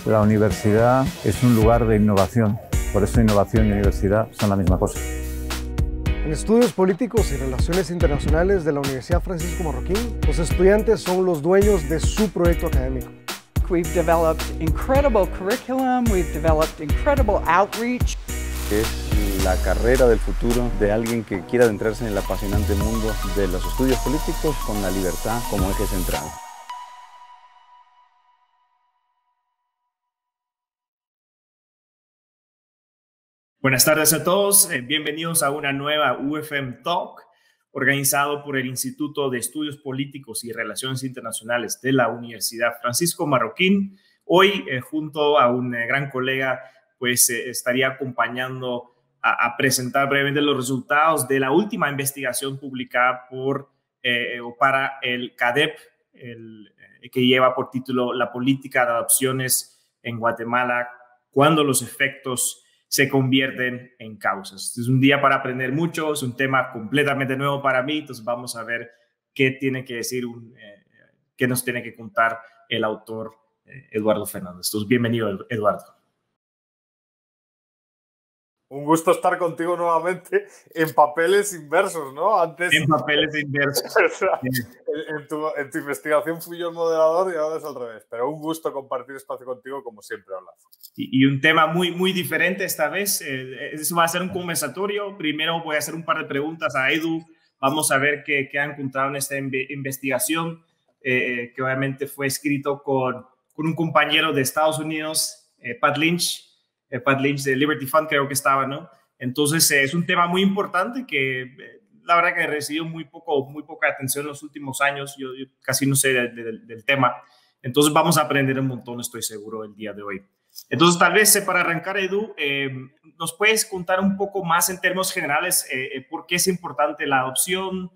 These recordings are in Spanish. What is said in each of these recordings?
La universidad es un lugar de innovación, por eso innovación y universidad son la misma cosa. En Estudios Políticos y Relaciones Internacionales de la Universidad Francisco Marroquín, los estudiantes son los dueños de su proyecto académico. We've developed incredible curriculum, we've developed incredible outreach. Es la carrera del futuro de alguien que quiera adentrarse en el apasionante mundo de los estudios políticos con la libertad como eje central. Buenas tardes a todos, bienvenidos a una nueva UFM Talk organizado por el Instituto de Estudios Políticos y Relaciones Internacionales de la Universidad Francisco Marroquín. Hoy, junto a un gran colega, pues estaría acompañando a presentar brevemente los resultados de la última investigación publicada para el CADEP, que lleva por título La política de adopciones en Guatemala, cuando los efectos se convierten en causas. Es un día para aprender mucho, es un tema completamente nuevo para mí, entonces vamos a ver qué tiene que decir, qué nos tiene que contar el autor Eduardo Fernández. Entonces, bienvenido, Eduardo. Un gusto estar contigo nuevamente en papeles inversos, ¿no? Antes, en papeles inversos. en tu investigación fui yo el moderador y ahora es al revés. Pero un gusto compartir espacio contigo, como siempre, Olaf. Y un tema muy diferente esta vez. Eso va a ser un conversatorio. Primero voy a hacer un par de preguntas a Edu. Vamos a ver qué ha encontrado en esta investigación, que obviamente fue escrito con un compañero de Estados Unidos, Pat Lynch de Liberty Fund, creo que estaba, ¿no? Entonces, es un tema muy importante que la verdad que recibió muy poca atención en los últimos años. Yo casi no sé del tema. Entonces, vamos a aprender un montón, estoy seguro, el día de hoy. Entonces, tal vez para arrancar, Edu, ¿nos puedes contar un poco más en términos generales por qué es importante la adopción,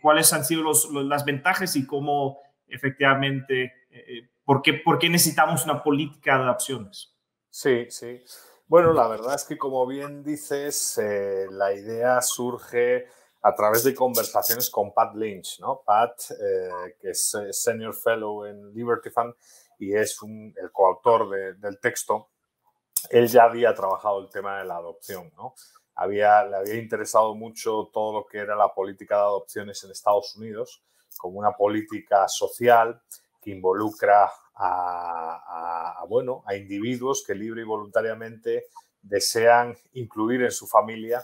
cuáles han sido las ventajas y cómo efectivamente, por qué necesitamos una política de adopciones? Sí, sí. Bueno, la verdad es que, como bien dices, la idea surge a través de conversaciones con Pat Lynch, ¿no? Pat, que es Senior Fellow en Liberty Fund y es el coautor del texto. Él ya había trabajado el tema de la adopción, ¿no? Le había interesado mucho todo lo que era la política de adopciones en Estados Unidos como una política social que involucra a individuos que libre y voluntariamente desean incluir en su familia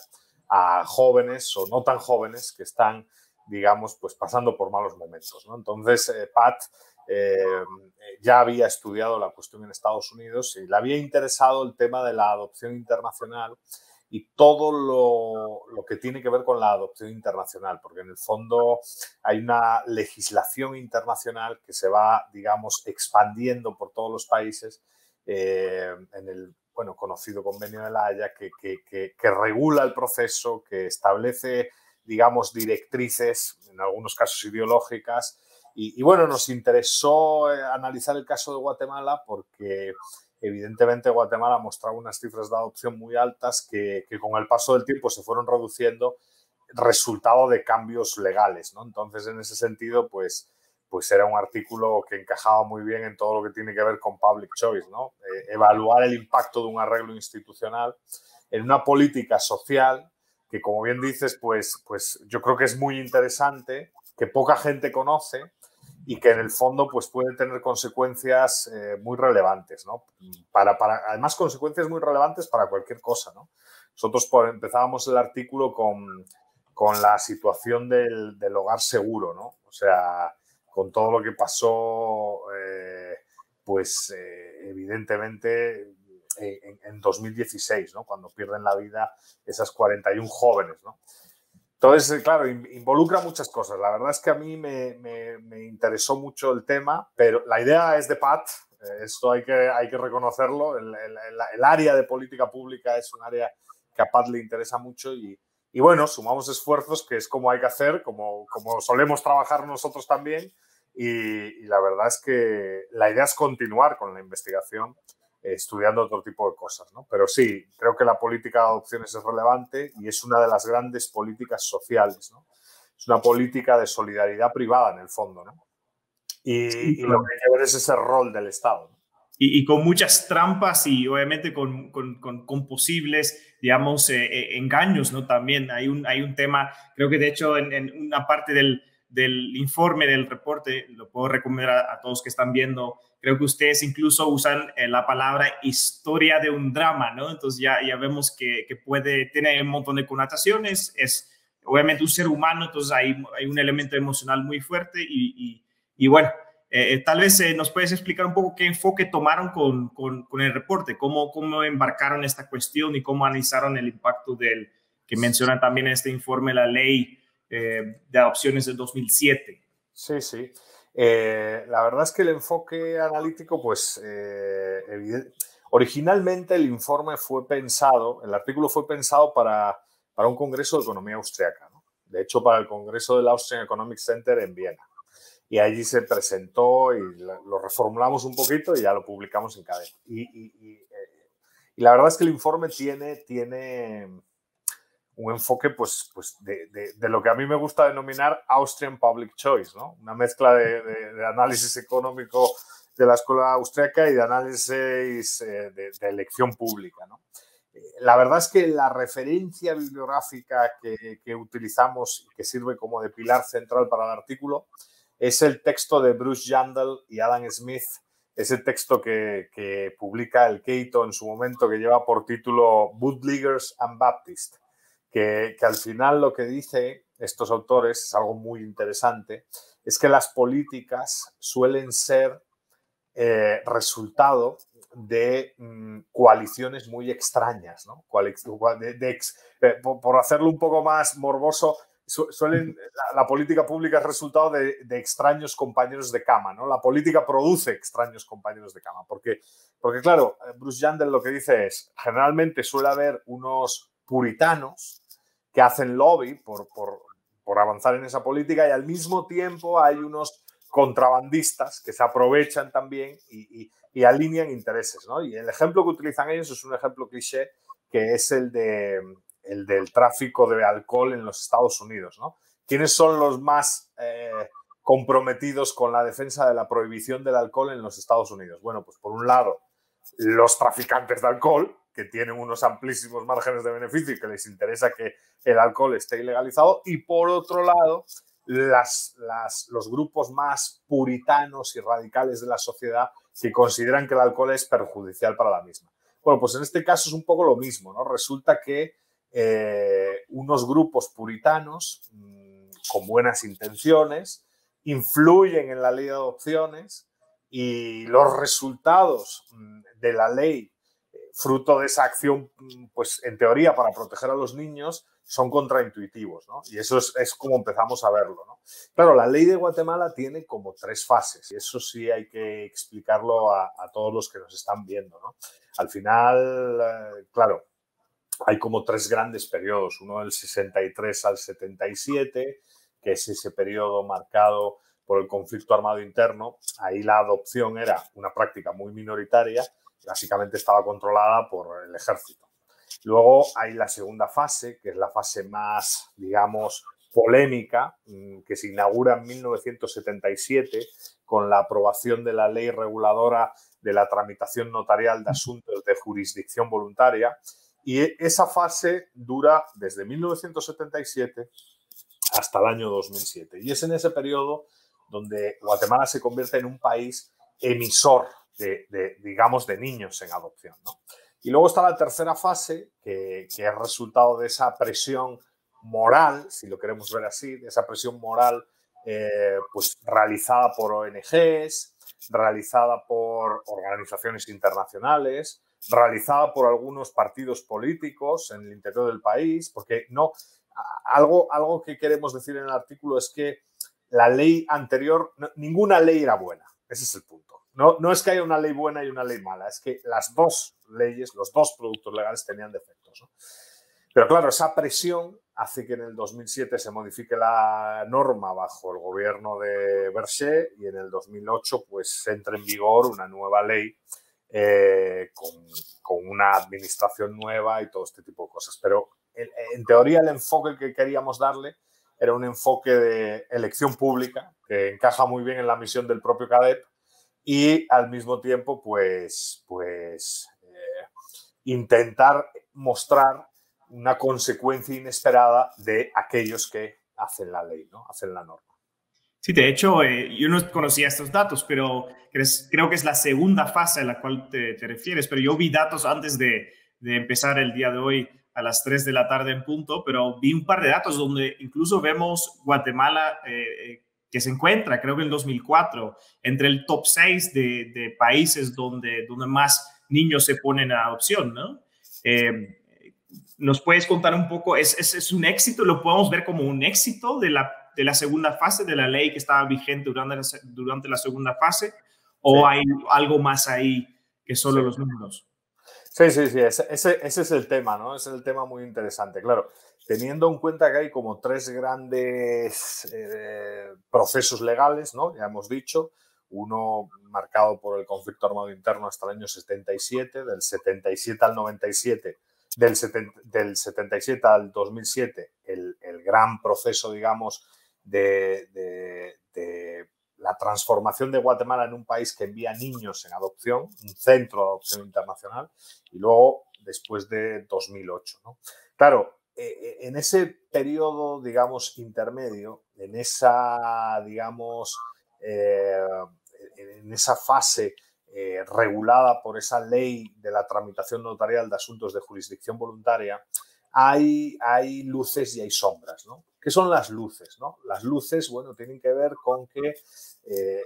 a jóvenes o no tan jóvenes que están, digamos, pues pasando por malos momentos, ¿no? Entonces, Pat ya había estudiado la cuestión en Estados Unidos y le había interesado el tema de la adopción internacional y todo lo que tiene que ver con la adopción internacional, porque en el fondo hay una legislación internacional que se va, digamos, expandiendo por todos los países en el conocido Convenio de La Haya, que regula el proceso, que establece, digamos, directrices, en algunos casos ideológicas. Y bueno, nos interesó analizar el caso de Guatemala porque evidentemente Guatemala mostraba unas cifras de adopción muy altas que con el paso del tiempo se fueron reduciendo, resultado de cambios legales, ¿no? Entonces, en ese sentido, pues era un artículo que encajaba muy bien en todo lo que tiene que ver con public choice, ¿no? Evaluar el impacto de un arreglo institucional en una política social que, como bien dices, pues yo creo que es muy interesante, que poca gente conoce y que en el fondo pues puede tener consecuencias muy relevantes, ¿no? Además, consecuencias muy relevantes para cualquier cosa, ¿no? Nosotros empezábamos el artículo con la situación del hogar seguro, ¿no? O sea, con todo lo que pasó, evidentemente en 2016, ¿no? Cuando pierden la vida esas 41 jóvenes, ¿no? Entonces, claro, involucra muchas cosas. La verdad es que a mí me interesó mucho el tema, pero la idea es de Pat, esto hay que reconocerlo. El área de política pública es un área que a Pat le interesa mucho y bueno, sumamos esfuerzos, que es como hay que hacer, como solemos trabajar nosotros también, y la verdad es que la idea es continuar con la investigación estudiando otro tipo de cosas, ¿no? Pero sí, creo que la política de adopciones es relevante y es una de las grandes políticas sociales, ¿no? Es una política de solidaridad privada, en el fondo, ¿no? Y lo que hay que ver es ese rol del Estado, ¿no? y con muchas trampas y obviamente con posibles, digamos, engaños, ¿no? También hay un tema, creo que de hecho en una parte del informe, del reporte, lo puedo recomendar a todos que están viendo, creo que ustedes incluso usan la palabra historia de un drama, ¿no? Entonces ya vemos que puede tener un montón de connotaciones, es obviamente un ser humano, entonces hay un elemento emocional muy fuerte y bueno, tal vez nos puedes explicar un poco qué enfoque tomaron con el reporte, cómo embarcaron esta cuestión y cómo analizaron el impacto que menciona también en este informe la ley de adopciones del 2007. Sí, sí. La verdad es que el enfoque analítico, pues, originalmente el informe fue pensado, el artículo fue pensado para un congreso de economía austriaca, ¿no? De hecho, para el congreso del Austrian Economic Center en Viena. Y allí se presentó y lo reformulamos un poquito y ya lo publicamos en cadena. Y la verdad es que el informe tiene un enfoque pues de lo que a mí me gusta denominar Austrian Public Choice, ¿no? Una mezcla de análisis económico de la escuela austriaca y de análisis de elección pública, ¿no? La verdad es que la referencia bibliográfica que utilizamos y que sirve como de pilar central para el artículo es el texto de Bruce Jandl y Adam Smith, ese texto que publica el Cato en su momento, que lleva por título Bootleggers and Baptists, que al final lo que dice estos autores es algo muy interesante, es que las políticas suelen ser resultado de coaliciones muy extrañas, ¿no? Por hacerlo un poco más morboso, la política pública es resultado de extraños compañeros de cama, ¿no? La política produce extraños compañeros de cama, porque claro, Bruce Jandl lo que dice es, generalmente suele haber unos puritanos que hacen lobby por avanzar en esa política y al mismo tiempo hay unos contrabandistas que se aprovechan también y alinean intereses, ¿no? Y el ejemplo que utilizan ellos es un ejemplo cliché que es el del tráfico de alcohol en los Estados Unidos, ¿no? ¿Quiénes son los más comprometidos con la defensa de la prohibición del alcohol en los Estados Unidos? Bueno, pues por un lado, los traficantes de alcohol, que tienen unos amplísimos márgenes de beneficio y que les interesa que el alcohol esté ilegalizado, y por otro lado, los grupos más puritanos y radicales de la sociedad que consideran que el alcohol es perjudicial para la misma. Bueno, pues en este caso es un poco lo mismo, ¿no? Resulta que unos grupos puritanos con buenas intenciones influyen en la ley de adopciones y los resultados de la ley, fruto de esa acción, pues en teoría para proteger a los niños, son contraintuitivos, ¿no? Y eso es como empezamos a verlo, ¿no? Claro, la ley de Guatemala tiene como 3 fases y eso sí hay que explicarlo a todos los que nos están viendo, ¿no? Al final, claro, hay como 3 grandes periodos, uno del 63 al 77, que es ese periodo marcado por el conflicto armado interno. Ahí la adopción era una práctica muy minoritaria, básicamente estaba controlada por el ejército. Luego hay la segunda fase, que es la fase más, digamos, polémica, que se inaugura en 1977 con la aprobación de la ley reguladora de la tramitación notarial de asuntos de jurisdicción voluntaria. Y esa fase dura desde 1977 hasta el año 2007. Y es en ese periodo donde Guatemala se convierte en un país emisor digamos, de niños en adopción, ¿no? Y luego está la tercera fase, que es resultado de esa presión moral, si lo queremos ver así, de esa presión moral pues realizada por ONGs, realizada por organizaciones internacionales, realizada por algunos partidos políticos en el interior del país, porque no, algo que queremos decir en el artículo es que la ley anterior, ninguna ley era buena, ese es el punto. No es que haya una ley buena y una ley mala, es que las 2 leyes, los 2 productos legales tenían defectos, ¿no? Pero claro, esa presión hace que en el 2007 se modifique la norma bajo el gobierno de Berger y en el 2008 pues entre en vigor una nueva ley con una administración nueva y todo este tipo de cosas. Pero en teoría el enfoque que queríamos darle era un enfoque de elección pública que encaja muy bien en la misión del propio CADEP y al mismo tiempo intentar mostrar una consecuencia inesperada de aquellos que hacen la ley, ¿no? Hacen la norma. Sí, de hecho, yo no conocía estos datos, pero creo que es la segunda fase a la cual te refieres, pero yo vi datos antes de empezar el día de hoy a las 3 de la tarde en punto, pero vi un par de datos donde incluso vemos Guatemala que se encuentra, creo que en 2004, entre el top 6 de países donde más niños se ponen a adopción, ¿no? ¿Nos puedes contar un poco? ¿Es un éxito? ¿Lo podemos ver como un éxito de la segunda fase de la ley que estaba vigente durante la segunda fase? ¿O sí, hay algo más ahí que solo los números? Sí. Ese es el tema, ¿no? Ese es el tema muy interesante. Claro, teniendo en cuenta que hay como 3 grandes procesos legales, ¿no? Ya hemos dicho, uno marcado por el conflicto armado interno hasta el año 77, del 77 al 97, del 77 al 2007, el gran proceso, digamos, de la transformación de Guatemala en un país que envía niños en adopción, un centro de adopción internacional, y luego después de 2008, ¿no? Claro, en ese periodo, digamos, intermedio, en esa, digamos, en esa fase regulada por esa ley de la tramitación notarial de asuntos de jurisdicción voluntaria, hay luces y hay sombras, ¿no? ¿Qué son las luces, no? Las luces, bueno, tienen que ver con que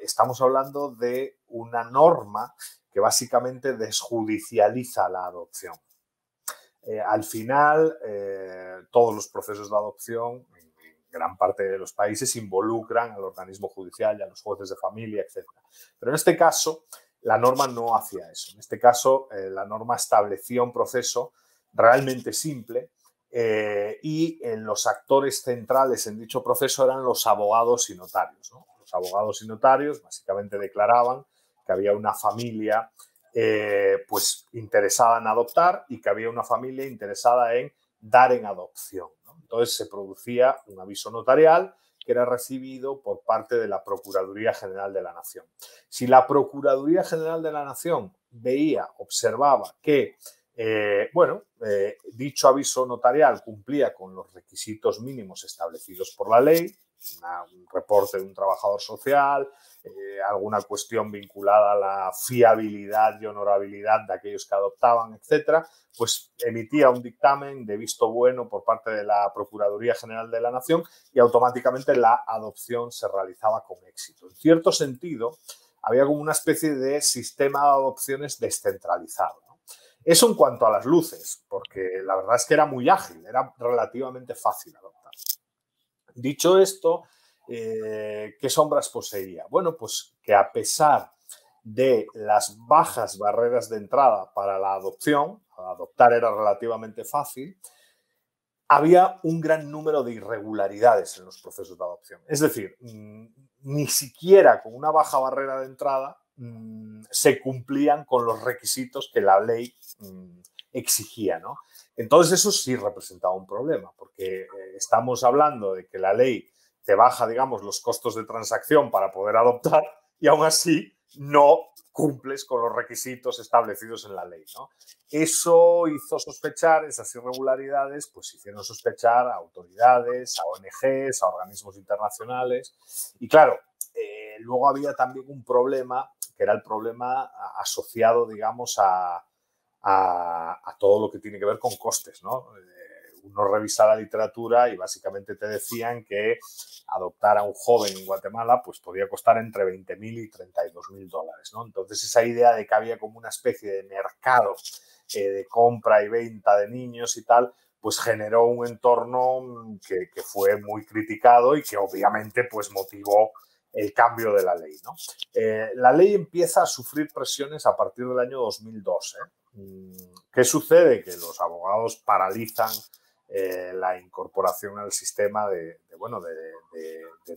estamos hablando de una norma que básicamente desjudicializa la adopción. Al final, todos los procesos de adopción, en gran parte de los países, involucran al organismo judicial y a los jueces de familia, etc. Pero en este caso, la norma no hacía eso. En este caso, la norma establecía un proceso realmente simple y los actores centrales en dicho proceso eran los abogados y notarios, ¿no? Los abogados y notarios básicamente declaraban que había una familia pues interesada en adoptar y que había una familia interesada en dar en adopción, ¿no? Entonces se producía un aviso notarial que era recibido por parte de la Procuraduría General de la Nación. Si la Procuraduría General de la Nación observaba que dicho aviso notarial cumplía con los requisitos mínimos establecidos por la ley, un reporte de un trabajador social, alguna cuestión vinculada a la fiabilidad y honorabilidad de aquellos que adoptaban, etcétera, pues emitía un dictamen de visto bueno por parte de la Procuraduría General de la Nación y automáticamente la adopción se realizaba con éxito. En cierto sentido, había como una especie de sistema de adopciones descentralizado, ¿no? Eso en cuanto a las luces, porque la verdad es que era muy ágil, era relativamente fácil adoptar. Dicho esto, ¿qué sombras poseía? Bueno, pues que a pesar de las bajas barreras de entrada para la adopción, adoptar era relativamente fácil, había un gran número de irregularidades en los procesos de adopción. Es decir, ni siquiera con una baja barrera de entrada se cumplían con los requisitos que la ley exigía, ¿no? Entonces eso sí representaba un problema, porque estamos hablando de que la ley te baja, digamos, los costos de transacción para poder adoptar y aún así no cumples con los requisitos establecidos en la ley, ¿no? Eso hizo sospechar, esas irregularidades, pues hicieron sospechar a autoridades, a ONGs, a organismos internacionales. Y claro, luego había también un problema, que era el problema asociado, digamos, a todo lo que tiene que ver con costes, ¿no? Uno revisa la literatura y básicamente te decían que adoptar a un joven en Guatemala pues podía costar entre $20.000 y $32.000, ¿no? Entonces esa idea de que había como una especie de mercado de compra y venta de niños y tal, pues generó un entorno que fue muy criticado y que obviamente pues motivó el cambio de la ley, ¿no? La ley empieza a sufrir presiones a partir del año 2002, ¿Qué sucede? Que los abogados paralizan la incorporación al sistema de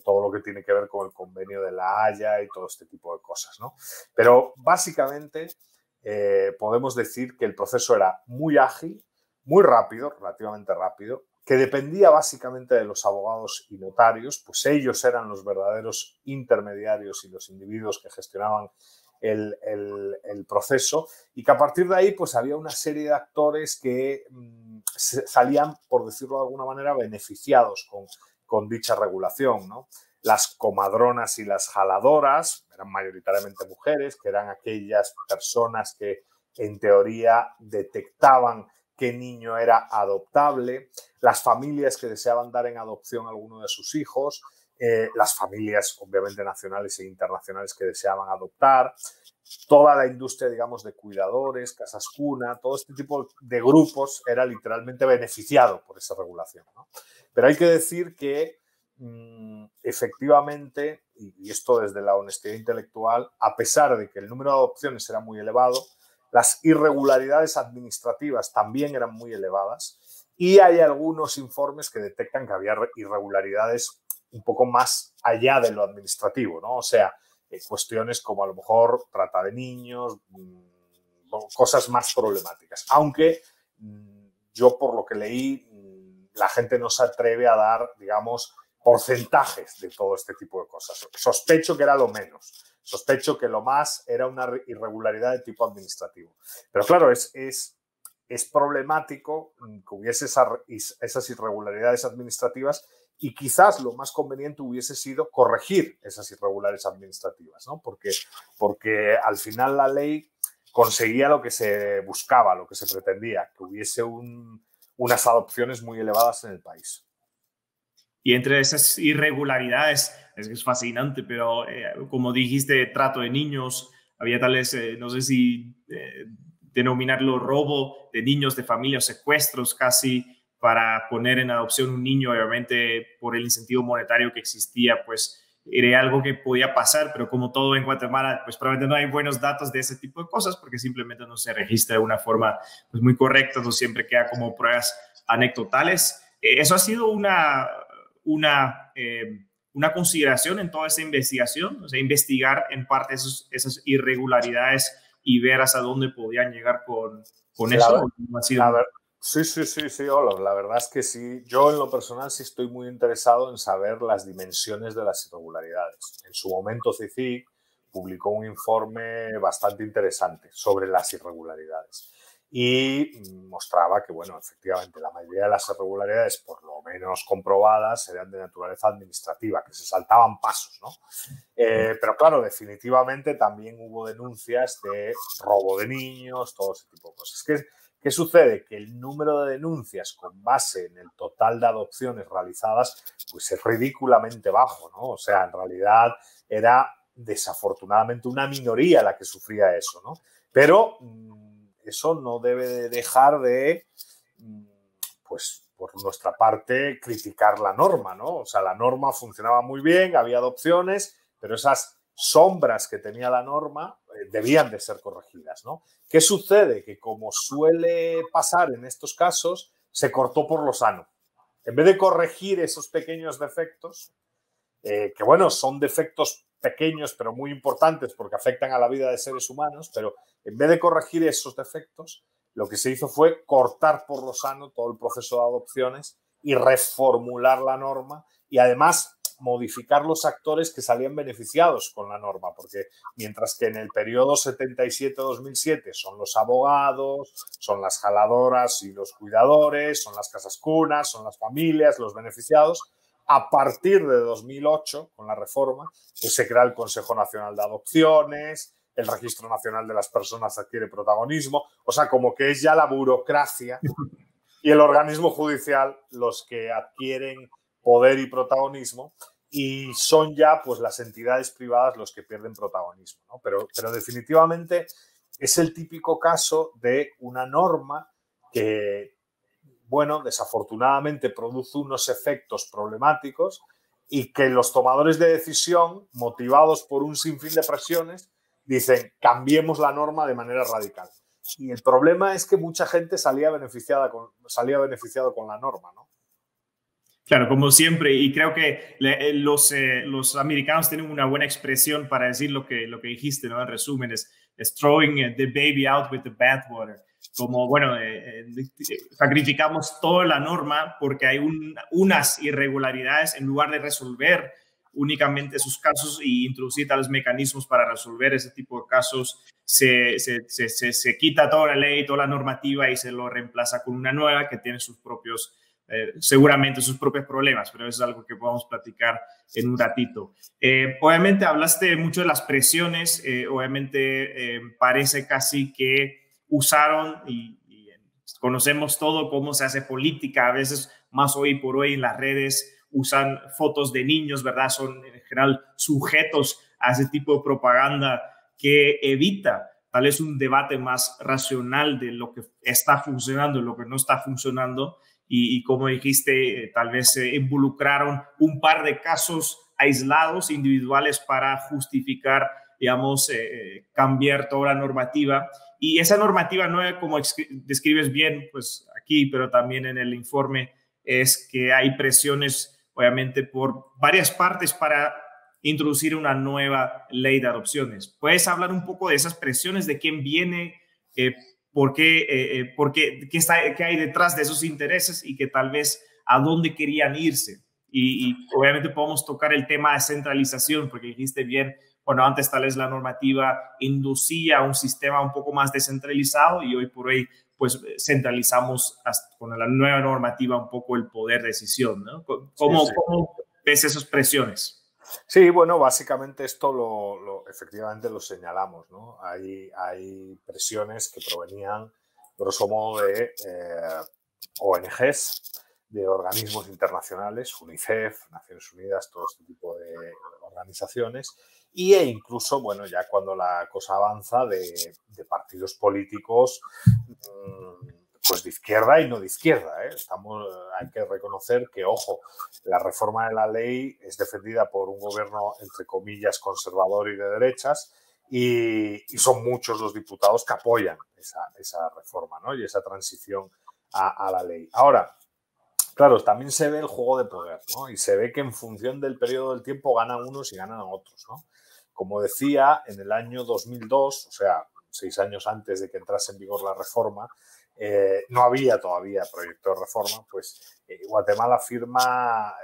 todo lo que tiene que ver con el convenio de La Haya y todo este tipo de cosas, ¿no? Pero básicamente podemos decir que el proceso era muy ágil, muy rápido, relativamente rápido, que dependía básicamente de los abogados y notarios, pues ellos eran los verdaderos intermediarios y los individuos que gestionaban el proceso, y que a partir de ahí pues había una serie de actores que salían, por decirlo de alguna manera, beneficiados con dicha regulación, ¿no? Las comadronas y las jaladoras eran mayoritariamente mujeres, que eran aquellas personas que en teoría detectaban qué niño era adoptable, las familias que deseaban dar en adopción a alguno de sus hijos, las familias obviamente nacionales e internacionales que deseaban adoptar, toda la industria, digamos, de cuidadores, casas cuna, todo este tipo de grupos era literalmente beneficiado por esa regulación, ¿no? Pero hay que decir que efectivamente, y esto desde la honestidad intelectual, a pesar de que el número de adopciones era muy elevado, las irregularidades administrativas también eran muy elevadas y hay algunos informes que detectan que había irregularidades un poco más allá de lo administrativo, ¿no? O sea, cuestiones como a lo mejor trata de niños, cosas más problemáticas. Aunque yo, por lo que leí, la gente no se atreve a dar, digamos, porcentajes de todo este tipo de cosas. Sospecho que era lo menos. Sospecho que lo más era una irregularidad de tipo administrativo. Pero claro, es problemático que hubiese esas irregularidades administrativas y quizás lo más conveniente hubiese sido corregir esas irregularidades administrativas, ¿no? Porque al final la ley conseguía lo que se buscaba, lo que se pretendía, que hubiese unas adopciones muy elevadas en el país. Y entre esas irregularidades, es fascinante, pero como dijiste, trato de niños, había tales, no sé si denominarlo robo de niños, de familias, secuestros casi, para poner en adopción un niño, obviamente por el incentivo monetario que existía, pues era algo que podía pasar, pero como todo en Guatemala, pues probablemente no hay buenos datos de ese tipo de cosas porque simplemente no se registra de una forma pues, muy correcta, no siempre queda como pruebas anecdotales. Eso ha sido una consideración en toda esa investigación, o sea, investigar en parte esas irregularidades y ver hasta dónde podían llegar con eso. Sí, Olaf, la verdad es que sí. Yo en lo personal sí estoy muy interesado en saber las dimensiones de las irregularidades. En su momento CICIG publicó un informe bastante interesante sobre las irregularidades y mostraba que, bueno, efectivamente la mayoría de las irregularidades, por lo menos comprobadas, eran de naturaleza administrativa, que se saltaban pasos, ¿no? Pero claro, definitivamente también hubo denuncias de robo de niños, todo ese tipo de cosas. ¿Qué sucede? Que el número de denuncias con base en el total de adopciones realizadas pues es ridículamente bajo, ¿no? O sea, en realidad era desafortunadamente una minoría la que sufría eso, ¿no? Pero eso no debe de dejar de, pues por nuestra parte, criticar la norma, ¿no? O sea, la norma funcionaba muy bien, había adopciones, pero esas sombras que tenía la norma debían de ser corregidas, ¿no? ¿Qué sucede? Que como suele pasar en estos casos, se cortó por lo sano. En vez de corregir esos pequeños defectos, que bueno, son defectos pequeños pero muy importantes porque afectan a la vida de seres humanos, pero en vez de corregir esos defectos, lo que se hizo fue cortar por lo sano todo el proceso de adopciones y reformular la norma y además modificar los actores que salían beneficiados con la norma, porque mientras que en el periodo 77-2007 son los abogados, son las jaladoras y los cuidadores, son las casas cunas, son las familias, los beneficiados, a partir de 2008, con la reforma, pues se crea el Consejo Nacional de Adopciones, el Registro Nacional de las Personas adquiere protagonismo, o sea, como que es ya la burocracia y el organismo judicial los que adquieren poder y protagonismo y son ya pues las entidades privadas los que pierden protagonismo, ¿no? Pero definitivamente es el típico caso de una norma que, bueno, desafortunadamente produce unos efectos problemáticos y que los tomadores de decisión, motivados por un sinfín de presiones, dicen cambiemos la norma de manera radical. Y el problema es que mucha gente salía beneficiado con la norma, ¿no? Claro, como siempre, y creo que los americanos tienen una buena expresión para decir lo que dijiste, ¿no? En resumen, es throwing the baby out with the bathwater. Como, bueno, sacrificamos toda la norma porque hay unas irregularidades en lugar de resolver únicamente esos casos y introducir tales mecanismos para resolver ese tipo de casos, se quita toda la ley, toda la normativa y se lo reemplaza con una nueva que tiene sus propios, seguramente sus propios problemas, pero eso es algo que podemos platicar en un ratito. Obviamente hablaste mucho de las presiones, obviamente parece casi que usaron y conocemos todo cómo se hace política, a veces más hoy por hoy en las redes usan fotos de niños, ¿verdad? Son en general sujetos a ese tipo de propaganda que evita tal vez un debate más racional de lo que está funcionando y lo que no está funcionando. Y como dijiste, tal vez se involucraron un par de casos aislados, individuales, para justificar, digamos, cambiar toda la normativa. Y esa normativa nueva, como describes bien, pues aquí, pero también en el informe, es que hay presiones, obviamente, por varias partes para introducir una nueva ley de adopciones. ¿Puedes hablar un poco de esas presiones, de quién viene, qué hay detrás de esos intereses y que tal vez a dónde querían irse? Y obviamente podemos tocar el tema de centralización, porque dijiste bien, bueno, antes tal vez la normativa inducía un sistema un poco más descentralizado y hoy por hoy pues centralizamos con la nueva normativa un poco el poder de decisión, ¿no? ¿Cómo ves esas presiones? Sí, bueno, básicamente esto efectivamente lo señalamos, ¿no? Hay presiones que provenían, grosso modo, de ONGs, de organismos internacionales, UNICEF, Naciones Unidas, todo este tipo de organizaciones, e incluso, bueno, ya cuando la cosa avanza, de partidos políticos, pues de izquierda y no de izquierda, ¿eh? Hay que reconocer que, ojo, la reforma de la ley es defendida por un gobierno, entre comillas, conservador y de derechas, y son muchos los diputados que apoyan esa reforma, ¿no? Y esa transición a la ley. Ahora, claro, también se ve el juego de poder, ¿no? Y se ve que en función del periodo del tiempo ganan unos y ganan otros, ¿no? Como decía, en el año 2002, o sea, 6 años antes de que entrase en vigor la reforma, no había todavía proyecto de reforma, pues Guatemala firma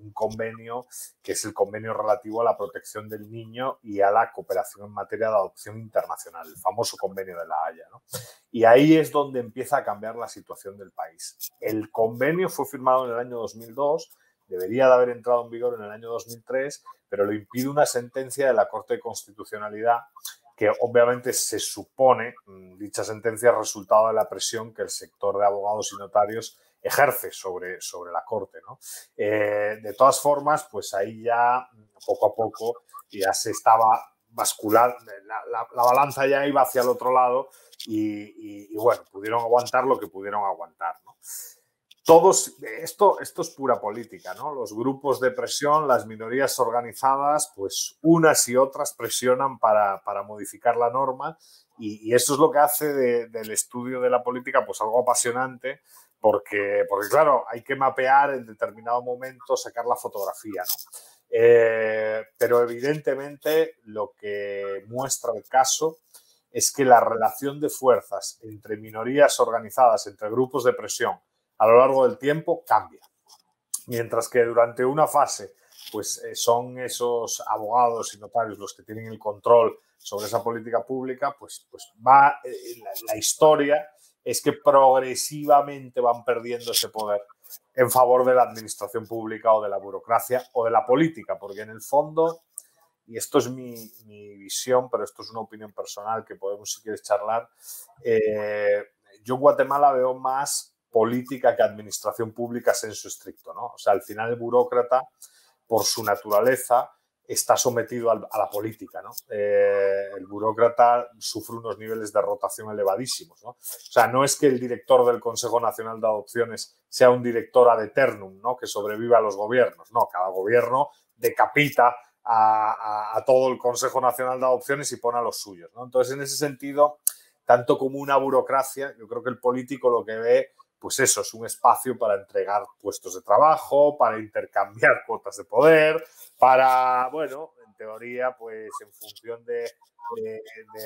un convenio que es el convenio relativo a la protección del niño y a la cooperación en materia de adopción internacional, el famoso convenio de La Haya, ¿no? Y ahí es donde empieza a cambiar la situación del país. El convenio fue firmado en el año 2002, debería de haber entrado en vigor en el año 2003, pero lo impide una sentencia de la Corte de Constitucionalidad que obviamente se supone, dicha sentencia, es resultado de la presión que el sector de abogados y notarios ejerce sobre la Corte, ¿no? De todas formas, pues ahí ya poco a poco ya se estaba basculando, la balanza ya iba hacia el otro lado y bueno, pudieron aguantar lo que pudieron aguantar, ¿no? Esto es pura política, ¿no? Los grupos de presión, las minorías organizadas, pues unas y otras presionan para modificar la norma y eso es lo que hace del estudio de la política pues algo apasionante porque claro, hay que mapear en determinado momento, sacar la fotografía, ¿no? Pero evidentemente lo que muestra el caso es que la relación de fuerzas entre minorías organizadas, entre grupos de presión, a lo largo del tiempo cambia. Mientras que durante una fase pues son esos abogados y notarios los que tienen el control sobre esa política pública, pues va la historia es que progresivamente van perdiendo ese poder en favor de la administración pública o de la burocracia o de la política, porque en el fondo, y esto es mi visión, pero esto es una opinión personal que podemos, si quieres, charlar, yo en Guatemala veo más política que administración pública sensu estricto, ¿no? O sea, al final el burócrata, por su naturaleza, está sometido a la política, ¿no? El burócrata sufre unos niveles de rotación elevadísimos, ¿no? O sea, no es que el director del Consejo Nacional de Adopciones sea un director ad eternum, ¿no? Que sobrevive a los gobiernos. No, cada gobierno decapita a todo el Consejo Nacional de Adopciones y pone a los suyos, ¿no? Entonces, en ese sentido, tanto como una burocracia, yo creo que el político lo que ve, pues eso, es un espacio para entregar puestos de trabajo, para intercambiar cuotas de poder, para, bueno, en teoría, pues en función de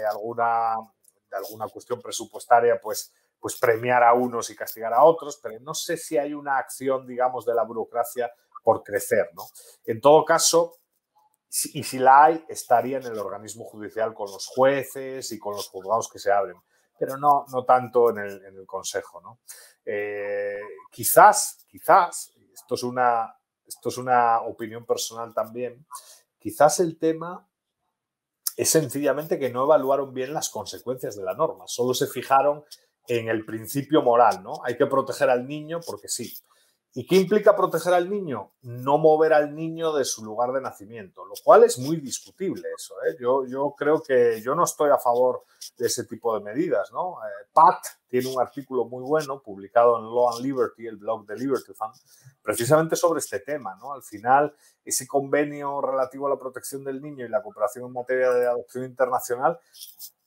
alguna cuestión presupuestaria, pues premiar a unos y castigar a otros, pero no sé si hay una acción, digamos, de la burocracia por crecer, ¿no? En todo caso, y si la hay, estaría en el organismo judicial con los jueces y con los juzgados que se abren, pero no tanto en el Consejo, ¿no? Quizás, esto es una opinión personal también, quizás el tema es sencillamente que no evaluaron bien las consecuencias de la norma, solo se fijaron en el principio moral, ¿no? Hay que proteger al niño porque sí. ¿Y qué implica proteger al niño? No mover al niño de su lugar de nacimiento, lo cual es muy discutible eso, ¿eh? Yo creo que yo no estoy a favor de ese tipo de medidas, ¿no? Pat tiene un artículo muy bueno publicado en Law and Liberty, el blog de Liberty Fund, precisamente sobre este tema, ¿no? Al final, ese convenio relativo a la protección del niño y la cooperación en materia de adopción internacional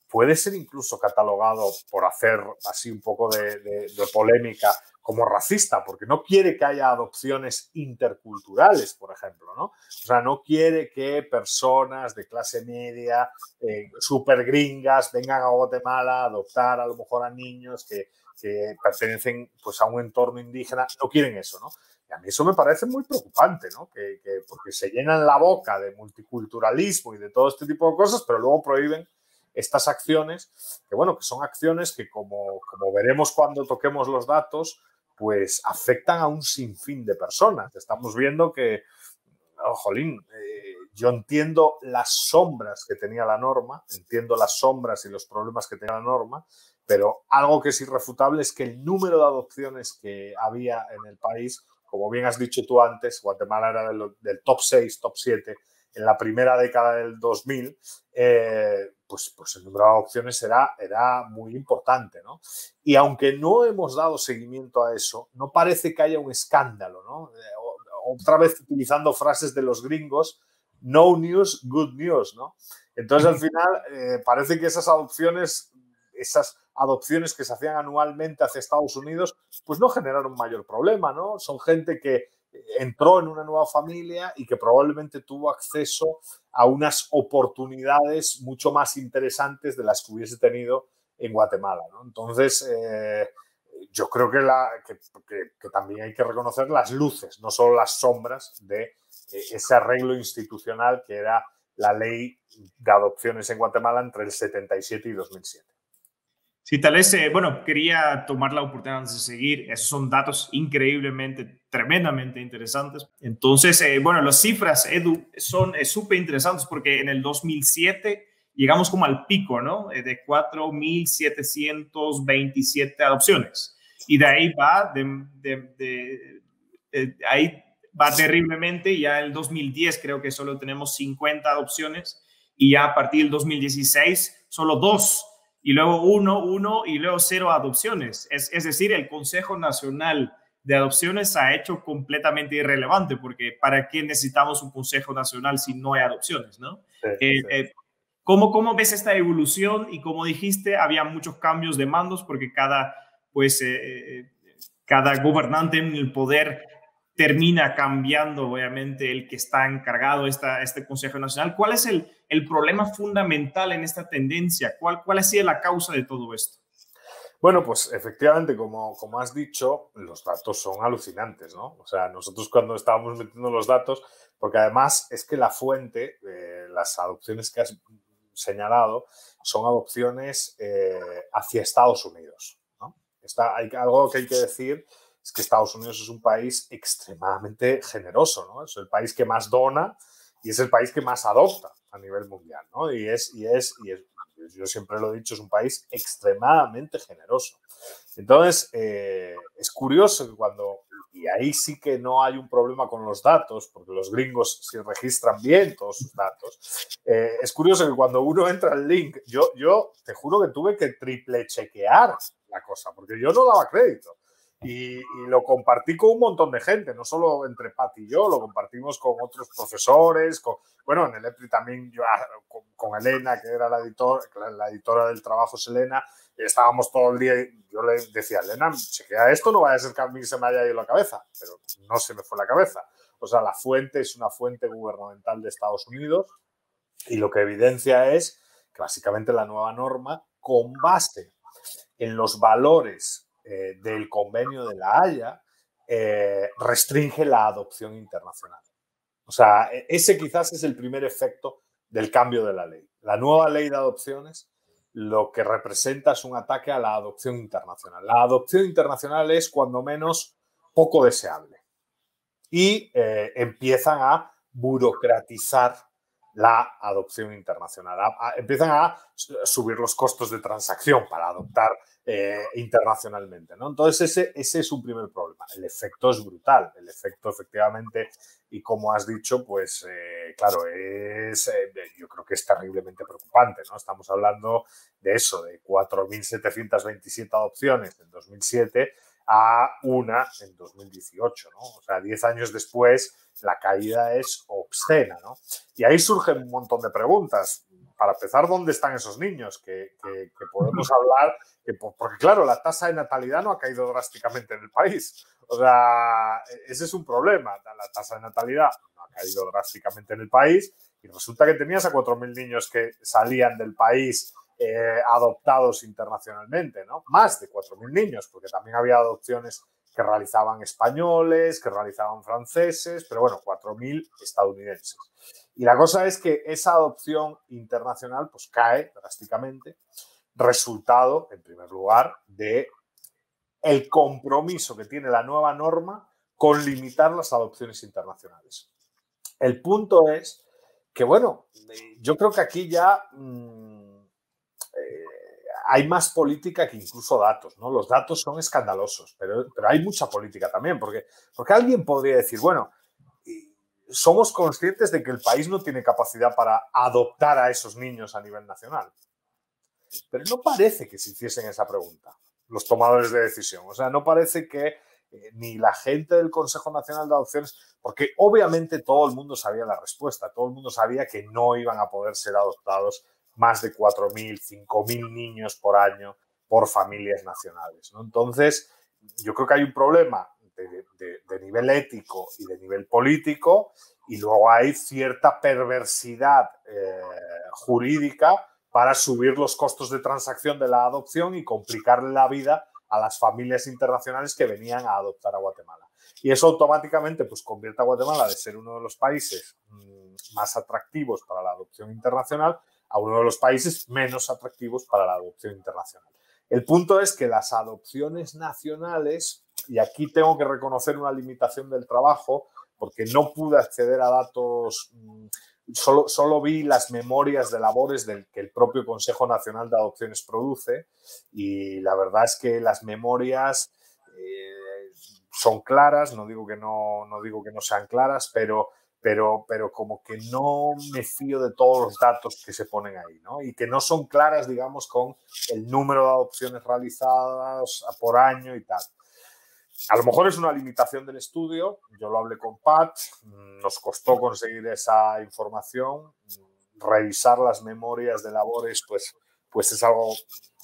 puede ser incluso catalogado, por hacer así un poco de polémica, como racista, porque no quiere que haya adopciones interculturales, por ejemplo, ¿no? O sea, no quiere que personas de clase media, súper gringas, vengan a Guatemala a adoptar a lo mejor a niños que pertenecen pues, a un entorno indígena. No quieren eso, ¿no? Y a mí eso me parece muy preocupante, ¿no? Porque se llenan la boca de multiculturalismo y de todo este tipo de cosas, pero luego prohíben estas acciones, que bueno, que son acciones que como veremos cuando toquemos los datos, pues afectan a un sinfín de personas. Estamos viendo que, jolín, yo entiendo las sombras que tenía la norma, entiendo las sombras y los problemas que tenía la norma, pero algo que es irrefutable es que el número de adopciones que había en el país, como bien has dicho tú antes, Guatemala era del top 6, top 7, en la primera década del 2000, pues el número de adopciones era muy importante, ¿no? Y aunque no hemos dado seguimiento a eso, no parece que haya un escándalo, ¿no? Otra vez utilizando frases de los gringos, no news, good news, ¿no? Entonces, al final, parece que esas adopciones que se hacían anualmente hacia Estados Unidos, pues no generaron mayor problema, ¿no? Son gente que entró en una nueva familia y que probablemente tuvo acceso a unas oportunidades mucho más interesantes de las que hubiese tenido en Guatemala, ¿no? Entonces, yo creo que también hay que reconocer las luces, no solo las sombras de ese arreglo institucional que era la ley de adopciones en Guatemala entre el 77 y 2007. Sí, tal vez, bueno, quería tomar la oportunidad de seguir. Esos son datos increíblemente, tremendamente interesantes. Entonces, bueno, las cifras, Edu, son súper interesantes porque en el 2007 llegamos como al pico, ¿no? De 4.727 adopciones. Y de ahí va, ahí va terriblemente. Ya en el 2010 creo que solo tenemos 50 adopciones y ya a partir del 2016 solo 2. Y luego 1 y luego 0 adopciones. Es decir, el Consejo Nacional de Adopciones ha hecho completamente irrelevante, porque ¿para qué necesitamos un Consejo Nacional si no hay adopciones, ¿no? Sí. ¿Cómo ves esta evolución? Y como dijiste, había muchos cambios de mandos porque cada gobernante en el poder termina cambiando, obviamente, el que está encargado de este Consejo Nacional. ¿Cuál es el problema fundamental en esta tendencia? ¿Cuál ha sido la causa de todo esto? Bueno, pues efectivamente, como has dicho, los datos son alucinantes, ¿no? O sea, nosotros cuando estábamos metiendo los datos, porque además es que la fuente, las adopciones que has señalado, son adopciones hacia Estados Unidos, ¿no? Hay algo que hay que decir, es que Estados Unidos es un país extremadamente generoso, ¿no? Es el país que más dona y es el país que más adopta a nivel mundial, ¿no? Y yo siempre lo he dicho, es un país extremadamente generoso. Entonces, es curioso que y ahí sí que no hay un problema con los datos, porque los gringos sí registran bien todos sus datos. Es curioso que cuando uno entra al link, yo te juro que tuve que triple chequear la cosa, porque yo no daba crédito. Y lo compartí con un montón de gente, no solo entre Pat y yo, lo compartimos con otros profesores, bueno, en el EPRI también yo, con Elena, que era la editora del trabajo, es Elena, estábamos todo el día, yo le decía, Elena, chequea esto, no vaya a ser que a mí se me haya ido la cabeza, pero no se me fue la cabeza. O sea, la fuente es una fuente gubernamental de Estados Unidos y lo que evidencia es que básicamente la nueva norma, con base en los valores del convenio de La Haya, restringe la adopción internacional. O sea, ese quizás es el primer efecto del cambio de la ley. La nueva ley de adopciones lo que representa es un ataque a la adopción internacional. La adopción internacional es, cuando menos, poco deseable. Y empiezan a burocratizar la adopción internacional. Empiezan a subir los costos de transacción para adoptar internacionalmente, ¿no? Entonces, ese es un primer problema. El efecto es brutal. El efecto, efectivamente, y como has dicho, pues, claro, yo creo que es terriblemente preocupante, ¿no? Estamos hablando de eso, de 4.727 adopciones en 2007 a una en 2018, ¿no? O sea, 10 años después, la caída es obscena, ¿no? Y ahí surgen un montón de preguntas. Para empezar, ¿dónde están esos niños? Que podemos hablar, porque claro, la tasa de natalidad no ha caído drásticamente en el país. O sea, ese es un problema. La tasa de natalidad no ha caído drásticamente en el país y resulta que tenías a 4.000 niños que salían del país adoptados internacionalmente, ¿no? Más de 4.000 niños, porque también había adopciones que realizaban españoles, que realizaban franceses, pero bueno, 4.000 estadounidenses. Y la cosa es que esa adopción internacional pues cae drásticamente, resultado, en primer lugar, de el compromiso que tiene la nueva norma con limitar las adopciones internacionales. El punto es que, bueno, yo creo que aquí ya hay más política que incluso datos, ¿no? Los datos son escandalosos, pero hay mucha política también, porque alguien podría decir, bueno, somos conscientes de que el país no tiene capacidad para adoptar a esos niños a nivel nacional. Pero no parece que se hiciesen esa pregunta los tomadores de decisión. O sea, no parece que ni la gente del Consejo Nacional de Adopciones, porque obviamente todo el mundo sabía la respuesta, todo el mundo sabía que no iban a poder ser adoptados más de 4.000, 5.000 niños por año por familias nacionales, ¿no? Entonces, yo creo que hay un problema de nivel ético y de nivel político, y luego hay cierta perversidad jurídica para subir los costos de transacción de la adopción y complicarle la vida a las familias internacionales que venían a adoptar a Guatemala. Y eso automáticamente pues, convierte a Guatemala de ser uno de los países más atractivos para la adopción internacional a uno de los países menos atractivos para la adopción internacional. El punto es que las adopciones nacionales, y aquí tengo que reconocer una limitación del trabajo, porque no pude acceder a datos, solo vi las memorias de labores que el propio Consejo Nacional de Adopciones produce, y la verdad es que las memorias son claras, no digo que no sean claras, pero como que no me fío de todos los datos que se ponen ahí, ¿no? Y que no son claras, digamos, con el número de adopciones realizadas por año y tal. A lo mejor es una limitación del estudio, yo lo hablé con Pat, nos costó conseguir esa información, revisar las memorias de labores pues es algo